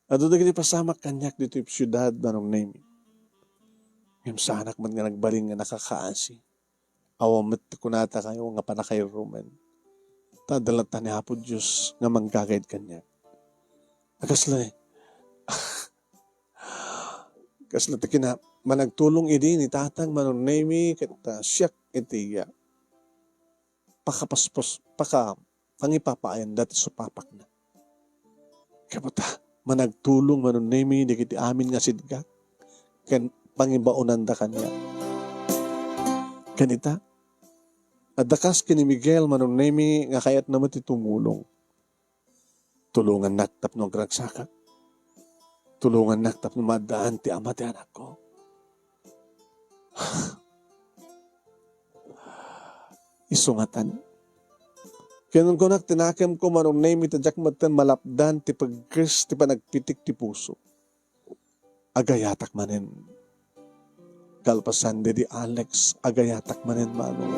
Ato na kiti pasamak kanyak dito yung syudad manong name. Yung sa anak man nga nagbaling nga nakakaasi. Awamat kunata kayo nga panakay Roman. Tadalata ni Hapo Diyos nga manggagayad kanya. Kasla eh. Kasla ta kina managtulong idi ni tatang manong name kita siyak itiya. Pakapaspos, pangipapayan dati supapak na. Kaputa, managtulong manon nemi, di kiti amin nga sidga, kan pangibaunan da kanya. Kanita, adakas kini Miguel manon nemi, nga kayat naman titumulong. Tulungan naktap ng gragsaka. Tulungan naktap ng madaan ti ama ti anak ko. Isungatan. Kaya ko tinakam ko manong name itajak matan malapdan ti pagkris ti panagpitik ti puso. Agayatak manen. Kalpasan di Alex, agayatak manen manong.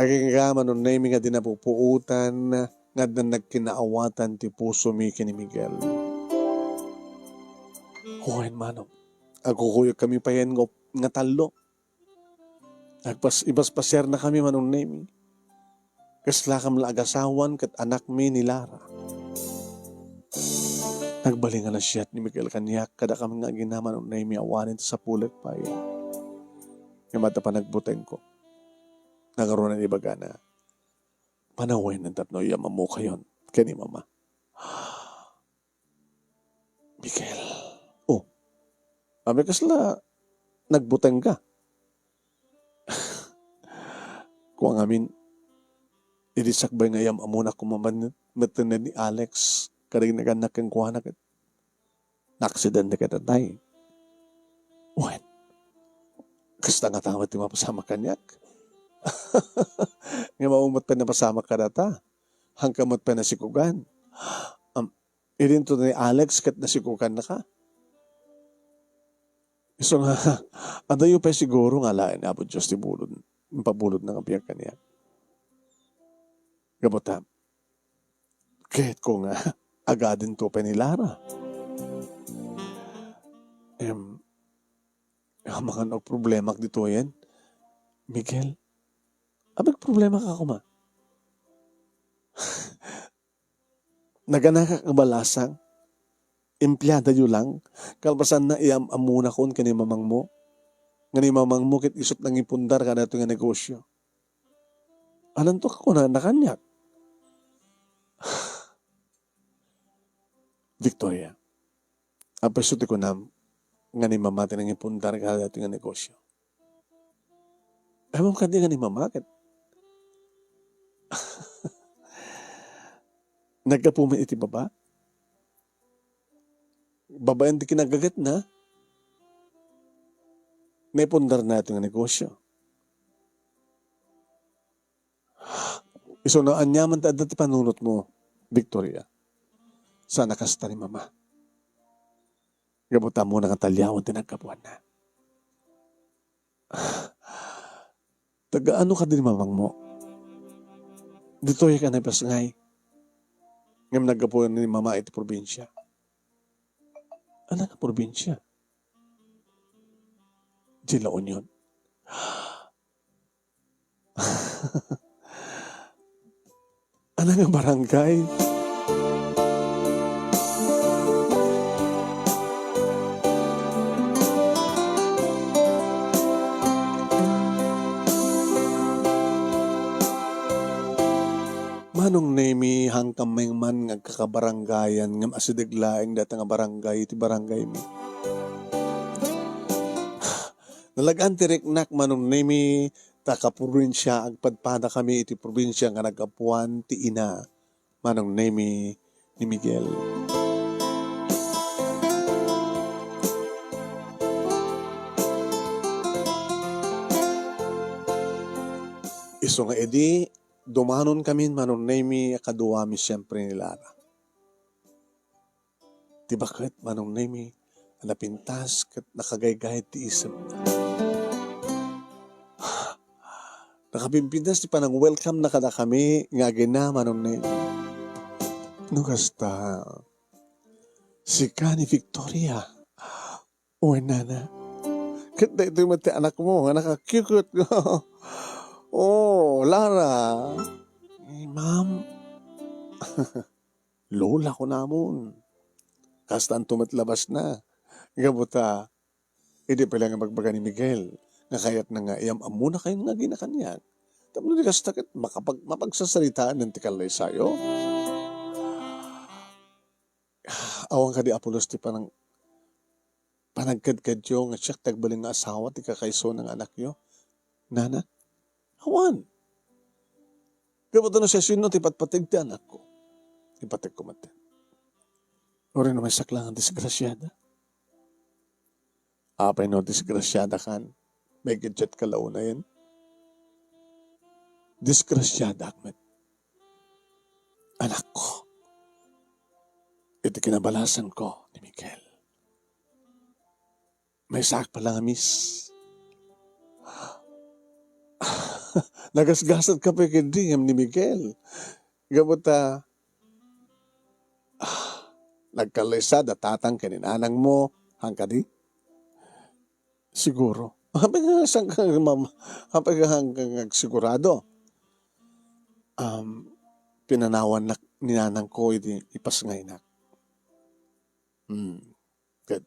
Aging gaman nun naming nga dinapupuutan nga na nagkinaawatan ti puso mi kini Miguel. Huwain manong. Agkukuyog kami pa yan nga talo. Ibas pasyar na kami manong nami. Kasla kam laagasawan kat anak mi ni Lara. Nagbalingan na siya ni Miguel kanyak kada kami nga ginaman ng nami awanin sa pulag pa yan. Yung mata pa nagbuteng ko. Nagaroon ng ibaga na panawin ng tatno yamamu kayon kaya ni mama. Miguel. Oh. Sabi kasla nagbuteng ka. Kung amin idisakbay nga yamamu na kumaman matunan ni Alex karing naganak ang kuha na na-accident na katatay. When? Kasta nga tawad ti mapasama kanyak. Nga maumot pa na pasama ka data. Hangkamot pa na sikugan. Idin to ni Alex kat nasikukan na ka. So nga, ano yung pa siguro nga lain abot Diyos ti bulod. Pabulod na kapiyak kaniya. Gabota. Kahit ko nga, agadin to pa ni Lara. Mga problema dito yan. Miguel, abag problema ka kuma. Nagana ka kabalasang, empleyada yu lang, kalpasan na amuna kon kani mamang mo. Ngani mamang mo kit isot nang ipundar ka na ito nga negosyo. Anan to ka na nakanyak. Victoria, apasuti ko na ngani mamati nang ipundar ka na ito nga negosyo. Ewan ka di nga ni mamakit. Nagkapumin iti baba. Babayan di kinagagat na. Naipundar na ito nga negosyo. Iso na anyaman ta dati panunot mo, Victoria. Sana kasta ni mama. Gabuta mo na katalyawan tinagkapuan na. Taga ano ka din mamang mo? Dito ka na pasangay. Ngam nagkapuan ni mama iti probinsya. Ano ka probinsya? Di La Union. Ano nga barangay? Manong nemi hangkam may man nga kakabaranggayan ngam asideglaeng data nga barangay iti barangay mi. Nalagaan ti riknak manong nemi taka-probinsya agpadpada kami iti probinsya nga nagapuan ti ina manong nemi ni Miguel. Iso nga edi dumanon kami manong nemi akaduwami siyempre ni Lara. Ti bakit manong nemi napintas kat nakagaygay ti isip na. Nakapimpintas ti panang welcome na kada kami nga gina manong nemi. Nukasta si Kani Victoria. Uy nana. Kat na ito yung mati anak mo nga nakakikot ko. Oh, Lara. Ma'am. Lola ko namon. Kastan tumatlabas na. Gabuta. Hindi pala nga magbaga ni Miguel. Nga kayat na nga iyam-amu na kayo nga ginakanyan. Tapos di kastakit mapagsasalitaan ng tikalay sayo. Awang ka di Apolos ti panagkadkadyo nga siya tagbaling nga asawa ti kakaiso ng anak nyo. Nana? Awan. Kapag na siya sino, tipatpatig ti anak ko. Ipatig ko matin. O rin naman saklang ang disgrasyada. Apay no, disgrasyada kan. May gadget ka launa yan. Disgrasyada, Ahmed. Anak ko. Ito kinabalasan ko ni Miguel. May sak pa lang, miss. Nagasgasat ka pa kindi ni Miguel. Gabuta, nagkalisa datatang kaninanang mo, hangkadi? Siguro. Hapag nga sang kang mama, hapag hanggang sigurado. Pinanawan na ninanang ko iti ipas ngay na. Good.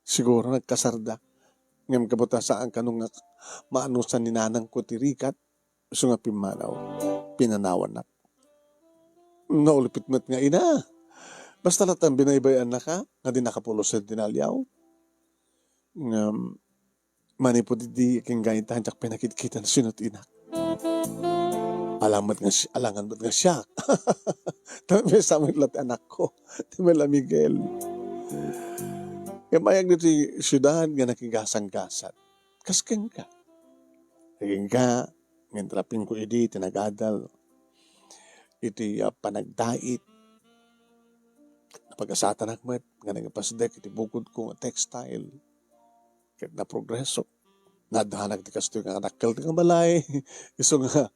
Siguro nagkasarda. Ngam kabuta saan kanong maanusan ninanang ko tirikat. So nga pimanaw. Pinanawan na. Naulipit mo't nga ina. Basta latang binaybayan na ka, nga di nakapulos sa dinalyaw. Manipod di king ganitahan tsak pinakikita na sinot ina. Alangan mo't nga siya. Tapi sa amin lat anak ko. Timela Miguel. Mayag dito yung syudahan nga nakigasang-gasat. Kasking ka. Naging ka, ngintrapin ko idi, tinagadal. Iti panagdait. Napag-asatan akmat, nga nagpasdek, iti bukod ko nga textile. Kahit na progreso. Nadahanak ti kasto nga anakkel ti nga balay. Iso nga,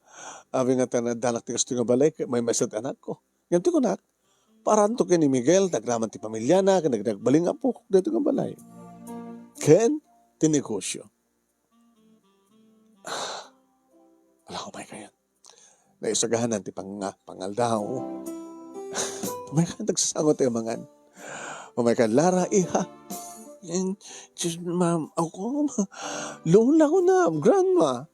abi nga nadahanak ti kasto nga balay, may mesed anak ko. Ganti ko nak, parang to ni Miguel, nagraman ti pamilya na, nagbaling po, dito nga balay. Ken, tinegosyo. Wala ko may kayan. Naisagahanan ti pangaldaw. May ka nagsasangot yung mga. May ka, Lara, iha. Just, ma'am, ako, lola ko na, grandma.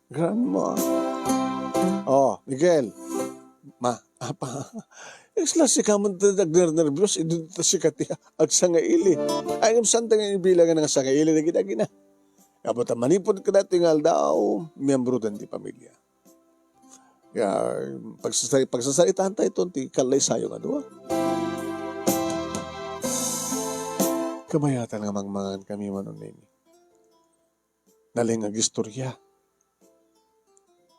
Oh, Miguel, apa, isla si kamon nagner-nervyos, idunta si katiya, ag sangaili. Ayam santa nga ibilagan ng sangaili na ginagina. Kapot manipod ka na tingal daw, miyembro din di pamilya. Kaya, pagsasalitaan tayo ito, ti kalay sayo nga doon. Kabayatan nga mangmangan kami manon nini. Naling ag istorya.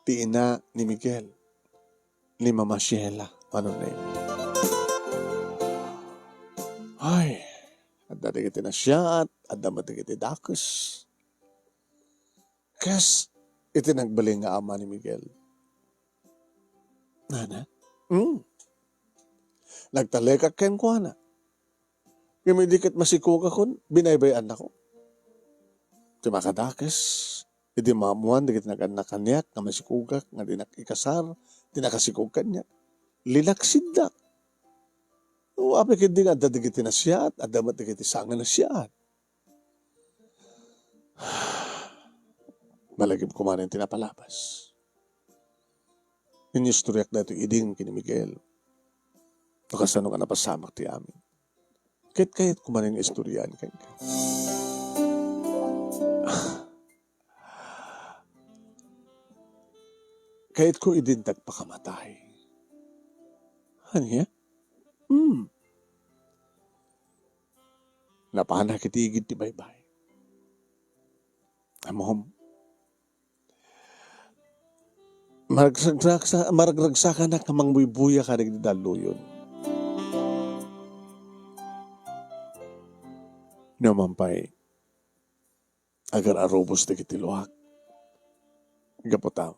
Ti ina ni Miguel, ni Mama Sheila, manon nini. Ay, at dadigiti na siya at damadigiti dakos. Kas, iti nagbaling nga ama ni Miguel. Nana? Nagtalekak ken ko na. Kami dikit masikuka kon, binaybayan ako. Iti makadakes, iti mamuan, dikit nag-anakan niya, nga masikugak, nga di nakikasar, di nakasikugkan niya. Lilaksid na. O, apik hindi nga, dadigit na siya, at damat digit isangan na siya. Malagib kumanin tinapalabas. Inistoryak na ito iding kini Miguel. Nakasano ka napasamak ti amin. Kahit kumanin istoryan ka. Kahit ko idintag pakamatay. Ano yan? Napahanak itigid ti baybay. Amom. Maragragsakan na kamang buybuya ka nagdidalo yun. Namampay. Agar arubos na kitiluhak. Gaputam.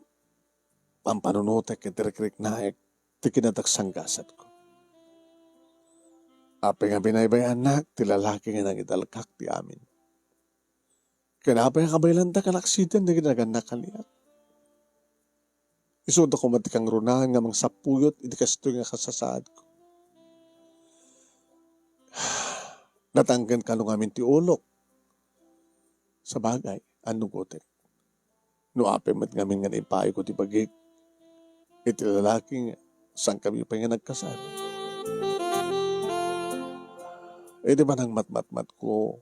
Ang panunutek kitirik-rik naik. Tikinataksang gasat ko. Ape nga binaybayan anak, tilalaki nga nang italakak ti amin. Kanapay nga kabaylan ta kalaksitan na ginaganak kaliyak. Isod ako matikang runahan nga mang sapuyot, iti kasto nga kasasaad ko. Natanggan ka nung amin ti ulok. Sa bagay, ano gote? No ape mat ngamin nga naipaay ko ti bagig. Iti lalaki nga, sang kami pa nga nagkasal. Di ba nang mat ko,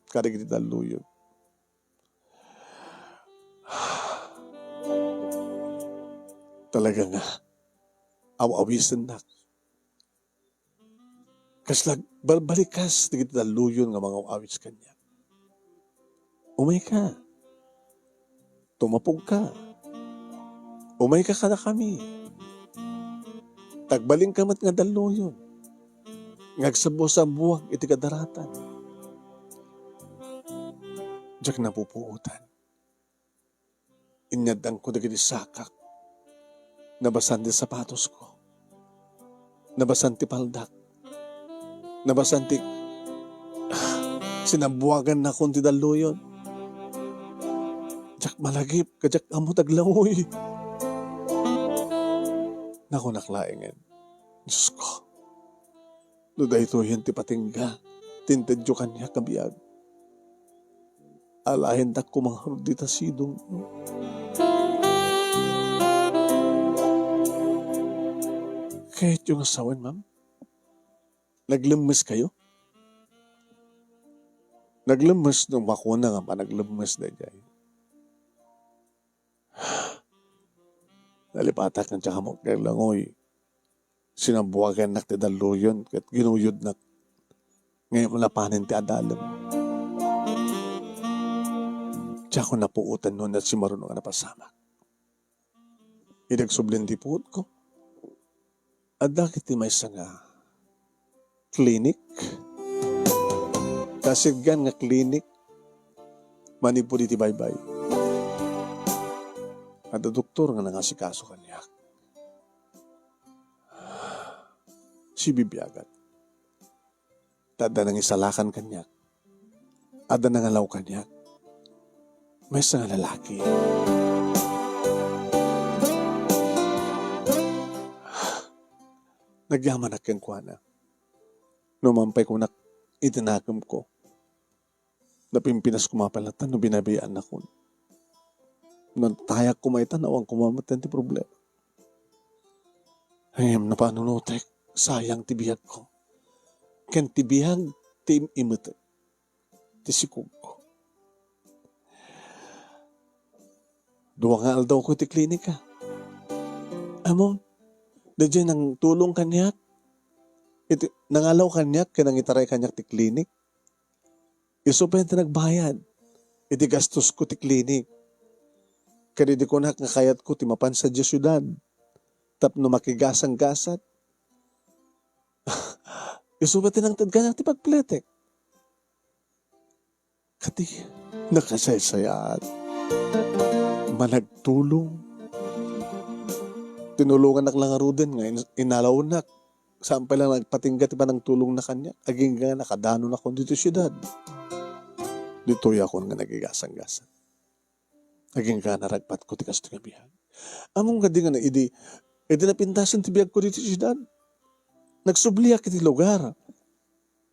karigit daluyon. Talaga nga, awawisan na. Kaslag, balikas, tigit daluyon nga mga awis kanya. Umay ka. Tumapog ka. Umay ka na kami. Tagbaling ka mat nga daluyon. Ngagsabo sa buwag iti kadaratan. Diyak napupuutan. Inyadang ko dagiti sakak. Nabasan di sapatos ko. Nabasan ti paldak. Nabasan ti sinabuagan na kong ti daluyon. Jak malagip, kajak amo taglangoy. Naku naklaingin. Diyos ko. Nuda ito yan ti patingga. Tintedyo kanya kabiyag. Alahin tak kumanghar di tasidong. Kahit yung asawan, ma'am. Naglemes kayo? Naglemes nung makuna nga pa. Naglemes na dyan. Nalipatak ng tsaka mo kay langoy. Sinabuwagan na ti daluyon kat ginuyod na ngayon mo napanin ti adalam. Tsaka ko napuutan noon at si marunong na pasamak. Idagsublin di puot ko. At dakit ti may nga klinik. Kasigyan nga klinik. Manipuli ti baybay. At doktor nga nangasikaso kanya. Si bibiyagat. Tada nang isalakan kanya. Ada nang alaw kanya. May isang lalaki. Nagyaman na keng kuwana. Numampay ko na itinakam ko. Napimpinas kumapalatan no binabayaan na ko. Nang tayak kumaitan, awang kumamatan ti problema. Ayam na panunutek, sayang tibiyag ko. Ken tibiyag, tim imutek. Tisikog ko. Duwa nga aldaw ko ti klinika. Amon, dadyan nang tulong kanyak. Nangalaw kanyak, kanang itaray kanyak ti klinik. Isupente nagbayad. Iti gastos ko ti klinik. Kaya di ko nakakayat ko ti mapan sa syudad. Tapno makigasang-gasat. Isupente nang tadganyak ti pagpletek. Kati nakasaysayat. Managtulong. Tinulungan nak lang aruden nga. Inalaw nak. Sampay lang nagpatinggat pa ng tulong na kanya. Aging nga nakadano na ko dito syudad. Dito ako nga nagigasang-gasat. Aging nga naragpat ko tikas ito nga bihag. Among nga di nga na idi napintasan ti biyag ko dito syudad. Nagsubliak iti lugar.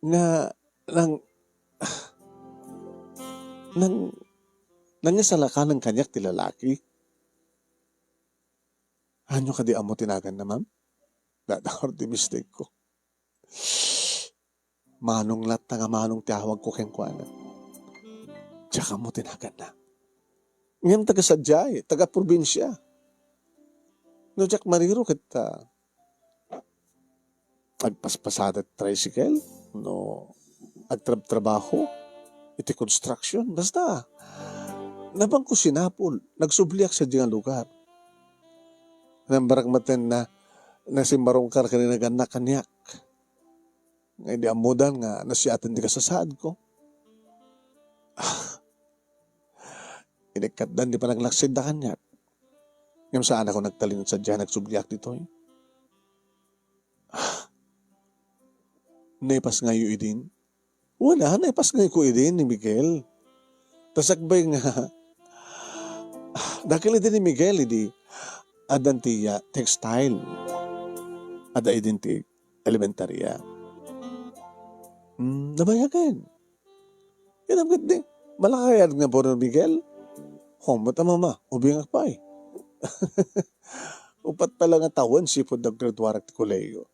Nga nangyasalakan ng kanyak ti lalaki. Hanyo ka di amo tinagan na, ma'am? Dadakor di mistake ko. Manong lat nga manong tiyawag ko keng kuana. Tsaka mo tinagan na. Ngayon taga-sadyay, taga-probinsya. No, Jack Mariro kita agpaspasada tricycle, no, agtrab-trabaho, iti construction, basta. Nabang ko sinapol, nagsubliak sa diyang lugar. Nambarang maten na simbarong kar kanina ganak kanyak. Ngay di amudan nga nasiyatan di kasasaad ko. Inikatdan di pa naglaksid na kanyak. Ngayon saan ako nagtalin sa dyan nagsubliak dito eh. Naipas ngayon idin. Wala, naipas ngayon ko idin ni Miguel. Tasakbay nga. Dakil idin ni Miguel, idi. Adan ti textile. Ada idin ti elementarya. Nabayagan. Yan ang ganda. Malakayad nga po ng Miguel. Mata mama, ubingak pa eh. Upat pala nga tawan sipod naggraduarak ti koleyo.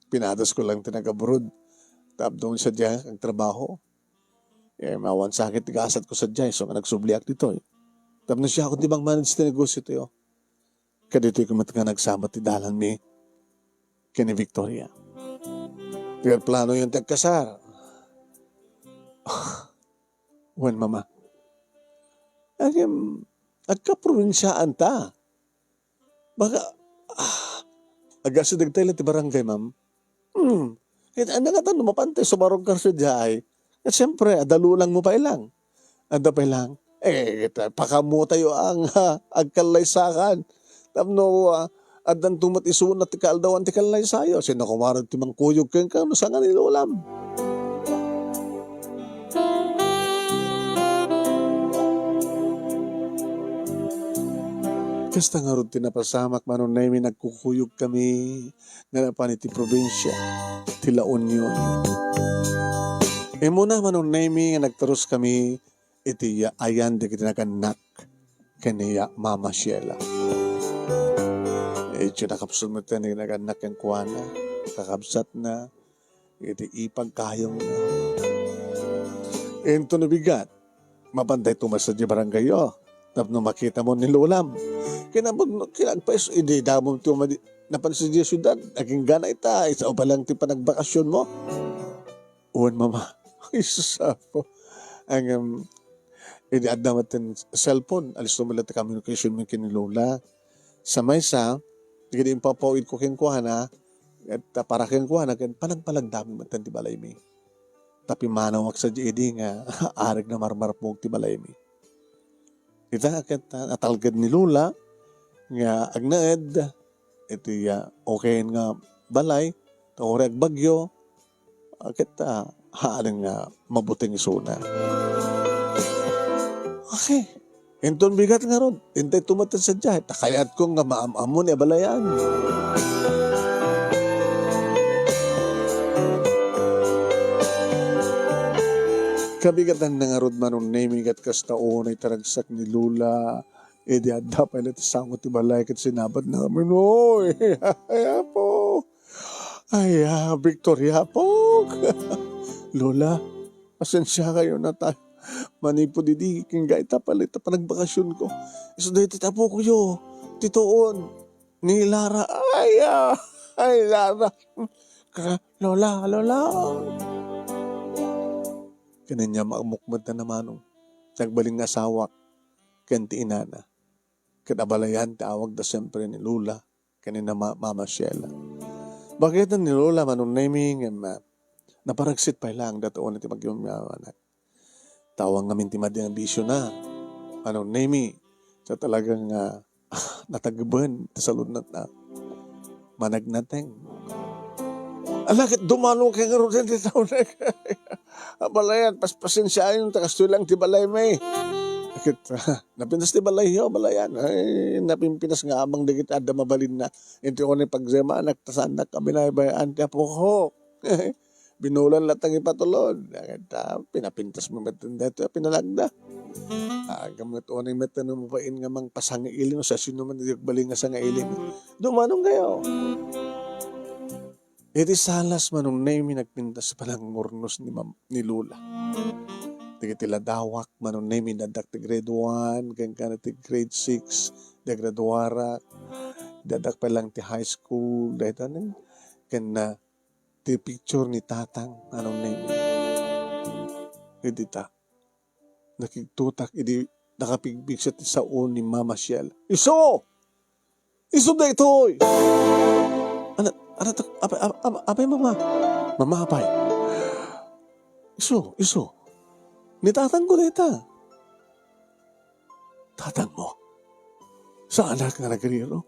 Pinadas ko lang tinagabrod. Tapdong sa diya ang trabaho. Mawan sakit tigasat ko sa diya. So nga nagsubliak dito eh. Tapos siya ako di bang manage na negosyo ito. Kadito ko nga nagsama ti dalan mi kini Victoria. Tigar plano yung tagkasar. Wan mama. Agka-probinsyaan ta. Baka, agasid nagtayla ti barangay, ma'am. Ano nga tanong mapantay, sumarong ka sa diay. At siyempre, adalulang mo pa ilang. Ada pa ilang. Pakamo tayo ang agkalaysakan. Tapno, adan tumat isunat ti kaaldawan ti kalaysayo. Sino kumarag ti mangkuyog keng kano sa nga nilulam. Kasta nga ron tinapasamak manon na nagkukuyog kami nga napan iti probinsya, ti La Union. Muna manon na nga nagtaros kami iti ayan di kitinagannak kaniya Mama Sheila. Iti nakapsul mo ito na naganak yung kuwana, kakabsat na, iti ipagkayong na. Ito nabigat, mabanday tumas sa di barangay o, tapno makita mo nilulam. Kinagpais, hindi damon ito napansin di syudad, naging gana ita, isa o palang ti panagbakasyon mo. Uwan mama, isa po, ang hindi adda matin cellphone, alis tumula ti communication mo kinilula. Sa maysa, hindi impapawid ko kengkuhana, at para kengkuhana, palag dami matan ti balay mi. Tapi manawak sa di nga, arig na marmarpog ti balay mi. Ita atalgad ni Lula, nga agnaed, ito okay nga balay, taoreg bagyo, kita haaling nga mabuting isuna. Okay. Enton bigat nga ron. Intay tumatan sa diyan. Takayat ko nga maamamon e balayan. Kabigatan na nga ron manon naming at kastaon ay taragsak ni Lula. E di adda pa ito sangot ti balay kat sinabad namin. Oy, ay po. Ay, Victoria po. Lola, pasensya kayo na tayo. Manipo didi, kingga itapalit pa nagbakasyon ko. Iso dahil titapo ko yo, titoon, ni Lara. Ay, Lara. Lola. Kananya maamukmad na naman. Nagbaling asawak, kanti inana. Kanabalayan, tawag da siyempre ni Lula, kanina Mama Sheila. Bakit ni Lola manong naming, naparagsit pa lang datoon iti magyumayawanan. Tawang nga mintimad yung bisyo na. Nemi, sa talagang natagban, tasalunat na. Managnateng. Alakit, dumalo kayo nga rin di taon na balayan, paspasin siya yung takastulang ti balay may. Alakit, napintas ti balay yo, balayan. Ay, napimpinas nga amang digit ada mabalin na. Ito ko ni pagsema, nagtasanak kami na ibayaan ti apo ko. Binulan latang ipatulod. Pinapintas mo metin dito, pinalagda. Gamit o nang metin mo pain nga mang pasangailin o sa sino man baling nga sangailin. Dumanong kayo. Iti salas manong name nagpintas palang ngurnos ni Lula. Tigitila dawak manong name nadak ti grade 1, gangka ti grade 6, da graduara, dadak palang ti high school, dahil tanin, na ti picture ni tatang, anong name? Hindi ta. Nakiktutak, hindi nakapigbig sa tisaon ni Mama Sheila. Iso da ito'y! Apay mama? Mama apay. Iso. Ni tatang ko dita. Tatang mo? Sa anak nga nagriro?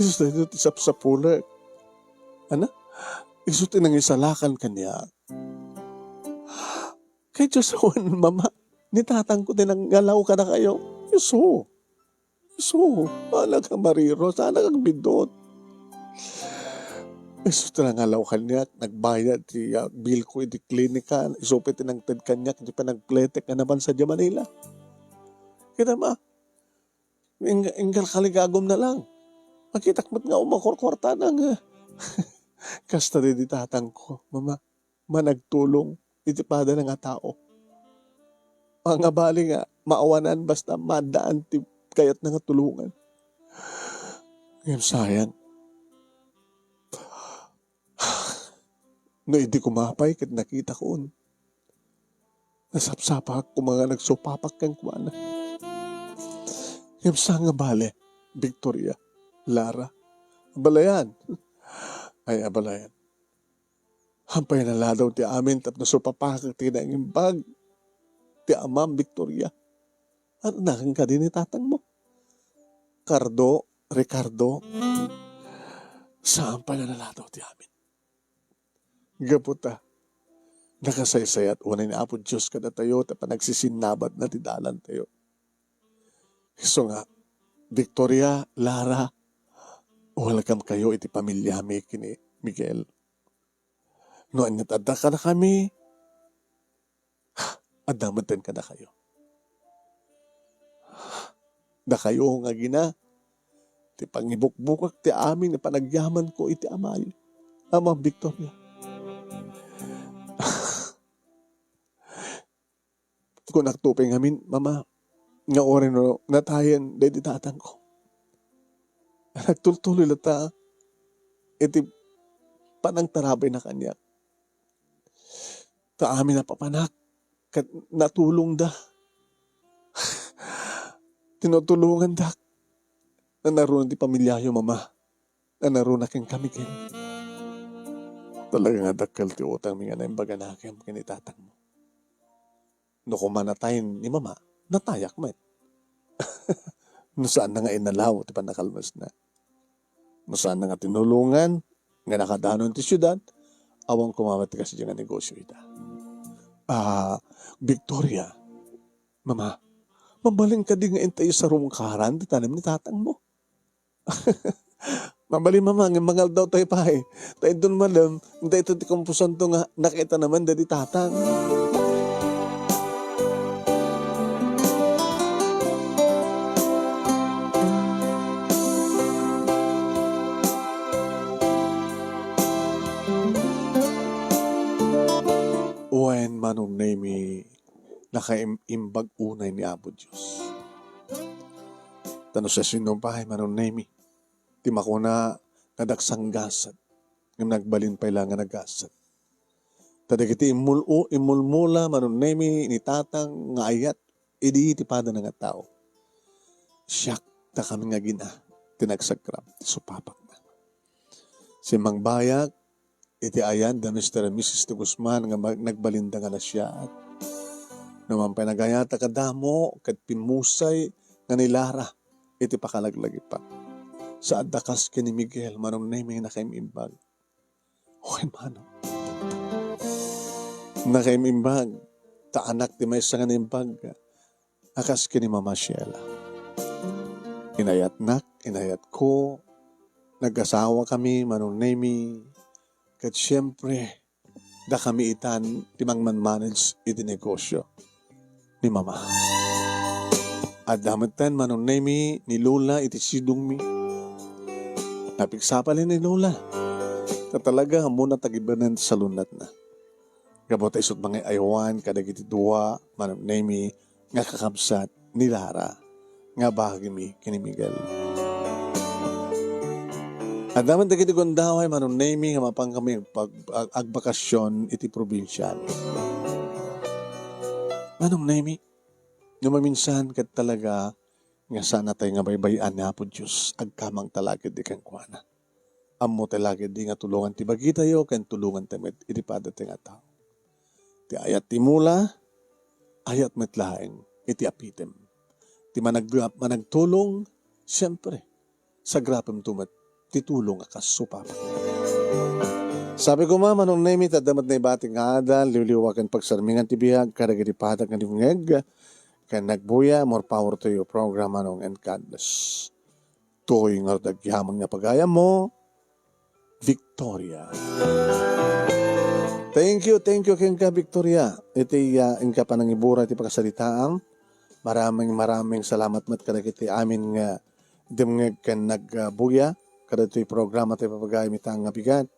Iso da ito tisap sa pulag. Ano? Isuti nang isalakan kanya. Kay Diyos awan, mama, nitatang ko din ang galaw ka na kayo. Iso, sana ka mariro, sana kang bidot. Isuti nang galaw kanya, nagbayad ti bill ko iti klinika, isupit ng ted kanya, hindi pa nagpletek na naman sa Manila. Kita ma, inggal kaligagom na lang. Magkitakmat nga umakorkorta ng kasta di tatang ko, mama, managtulong, itipada ng nga tao. Mga bali nga, maawanan basta madaan ti kayat na nga tulungan. Ngayon sayang. No, hindi kumapay kat nakita ko. Nasapsapak ko mga nagsupapak kang kuwana. Ngayon sa nga bali, Victoria, Lara, balayan. Ay, abalayan. Hampay na daw ti amin tapos supapakak ti na imbag ti amam Victoria. Ano na ka din itatang mo? Ricardo, saan pa nanalataw ti amin? Gaputa, nakasaysay at unay na apo Diyos kada tayo, ta panagsisinabat na ti dalan tayo. So nga, Victoria, Lara, welcome kayo iti pamilya mi kini Miguel. No anyat adda ka na kami, adamatan ka na kayo. Da kayo nga gina, ti pangibukbukak ti amin na panagyaman ko iti amay, Amang Victoria. Kung naktuping amin, Mama, nga orin no, natayan, dahil itatang ko. Nagtultuloy na ta, iti panang tarabay na kanya. Ta amin na papanak, kat natulong da. Tinutulungan da. Na naroon di pamilyayo, Mama. Na naroon na kang kami kin. Talaga nga dakal ti utang mga na imbaga na kin kinitatang mo. No kumanatayin ni Mama, natayak man. No saan na nga inalaw, ti panakalmas na. No saan na nga tinulungan, nga nakadanon ti syudad, awang kumamati kasi dyan nga negosyo ita. Victoria, Mama, mabaling ka din nga intay sa rumungkaran, ti tanim ni tatang mo. Mabaling, Mama, nga mangal daw tayo pa eh. Tayo doon malam, hindi ito ti kumpusan to nga, nakita naman dadi tatang. When manong name nakaimbag unay ni Apo Diyos. Tano sa sinumpahay manong name, ti makuna nadaksang gasat, ng nagbalin pa ilang nga nagasat. Tadagiti imulmula manong name ni tatang nga ayat, idi tipada na nga tao. Siyak ta kami nga gina, tinagsagrab, supapak na. Si Mang Bayak, iti ayan da Mr. and Mrs. de Guzman nga nagbalinda nga na siya at naman panagayata kadamo kat pimusay nga ni Lara iti pakalaglagi pa. Sa adakas ka ni Miguel manong name nakaimimbag. Okay manong. Nakaimimbag ta anak ti may sa nga nimbag akas ka ni Mama Sheila. Inayat nak, inayat ko, nag-asawa kami manong name. Kat siyempre, da kami itan timang man-manage iti negosyo ni Mama. At damitan manong nemi ni Lola iti sidong mi. Napigsapalin ni Lola. Katalaga muna tagibanan sa lunat na. Gabot isot mga ayawan kadag iti duwa manong nemi nga kakabsat ni Lara nga bahagi mi kini Miguel. At naman dagiti gondaway manong naming mapang kami agbakasyon iti probinsyal. Manong naming, numaminsan kat talaga nga sana tayo nga baybayan na po Diyos agkamang talagid di kang kuana. Amo talagid di nga tulungan ti bagi tayo kan tulungan tayo iti pada tayo nga tao. Ti ayat ti mula, ayat metlaeng iti apitem. Ti managtulong, siyempre, sa grapem tumat titulong akas supapak. Sabi ko manong name tadamat na ibating hada, liwliwakan pagsarmingan ti bihag, karagadipatak nga dimungeg, kan nagbuya, more power to you, program manong and kindness. Tuloy nga dagyamang nga pagaya mo, Victoria. Thank you, Kenka Victoria. Iti inka panangibura iti pagkasalitaang. Maraming salamat mat kadagiti amin nga dimungeg kan nagbuya. Kada ito'y programa tayo papagay mitang nga bigat.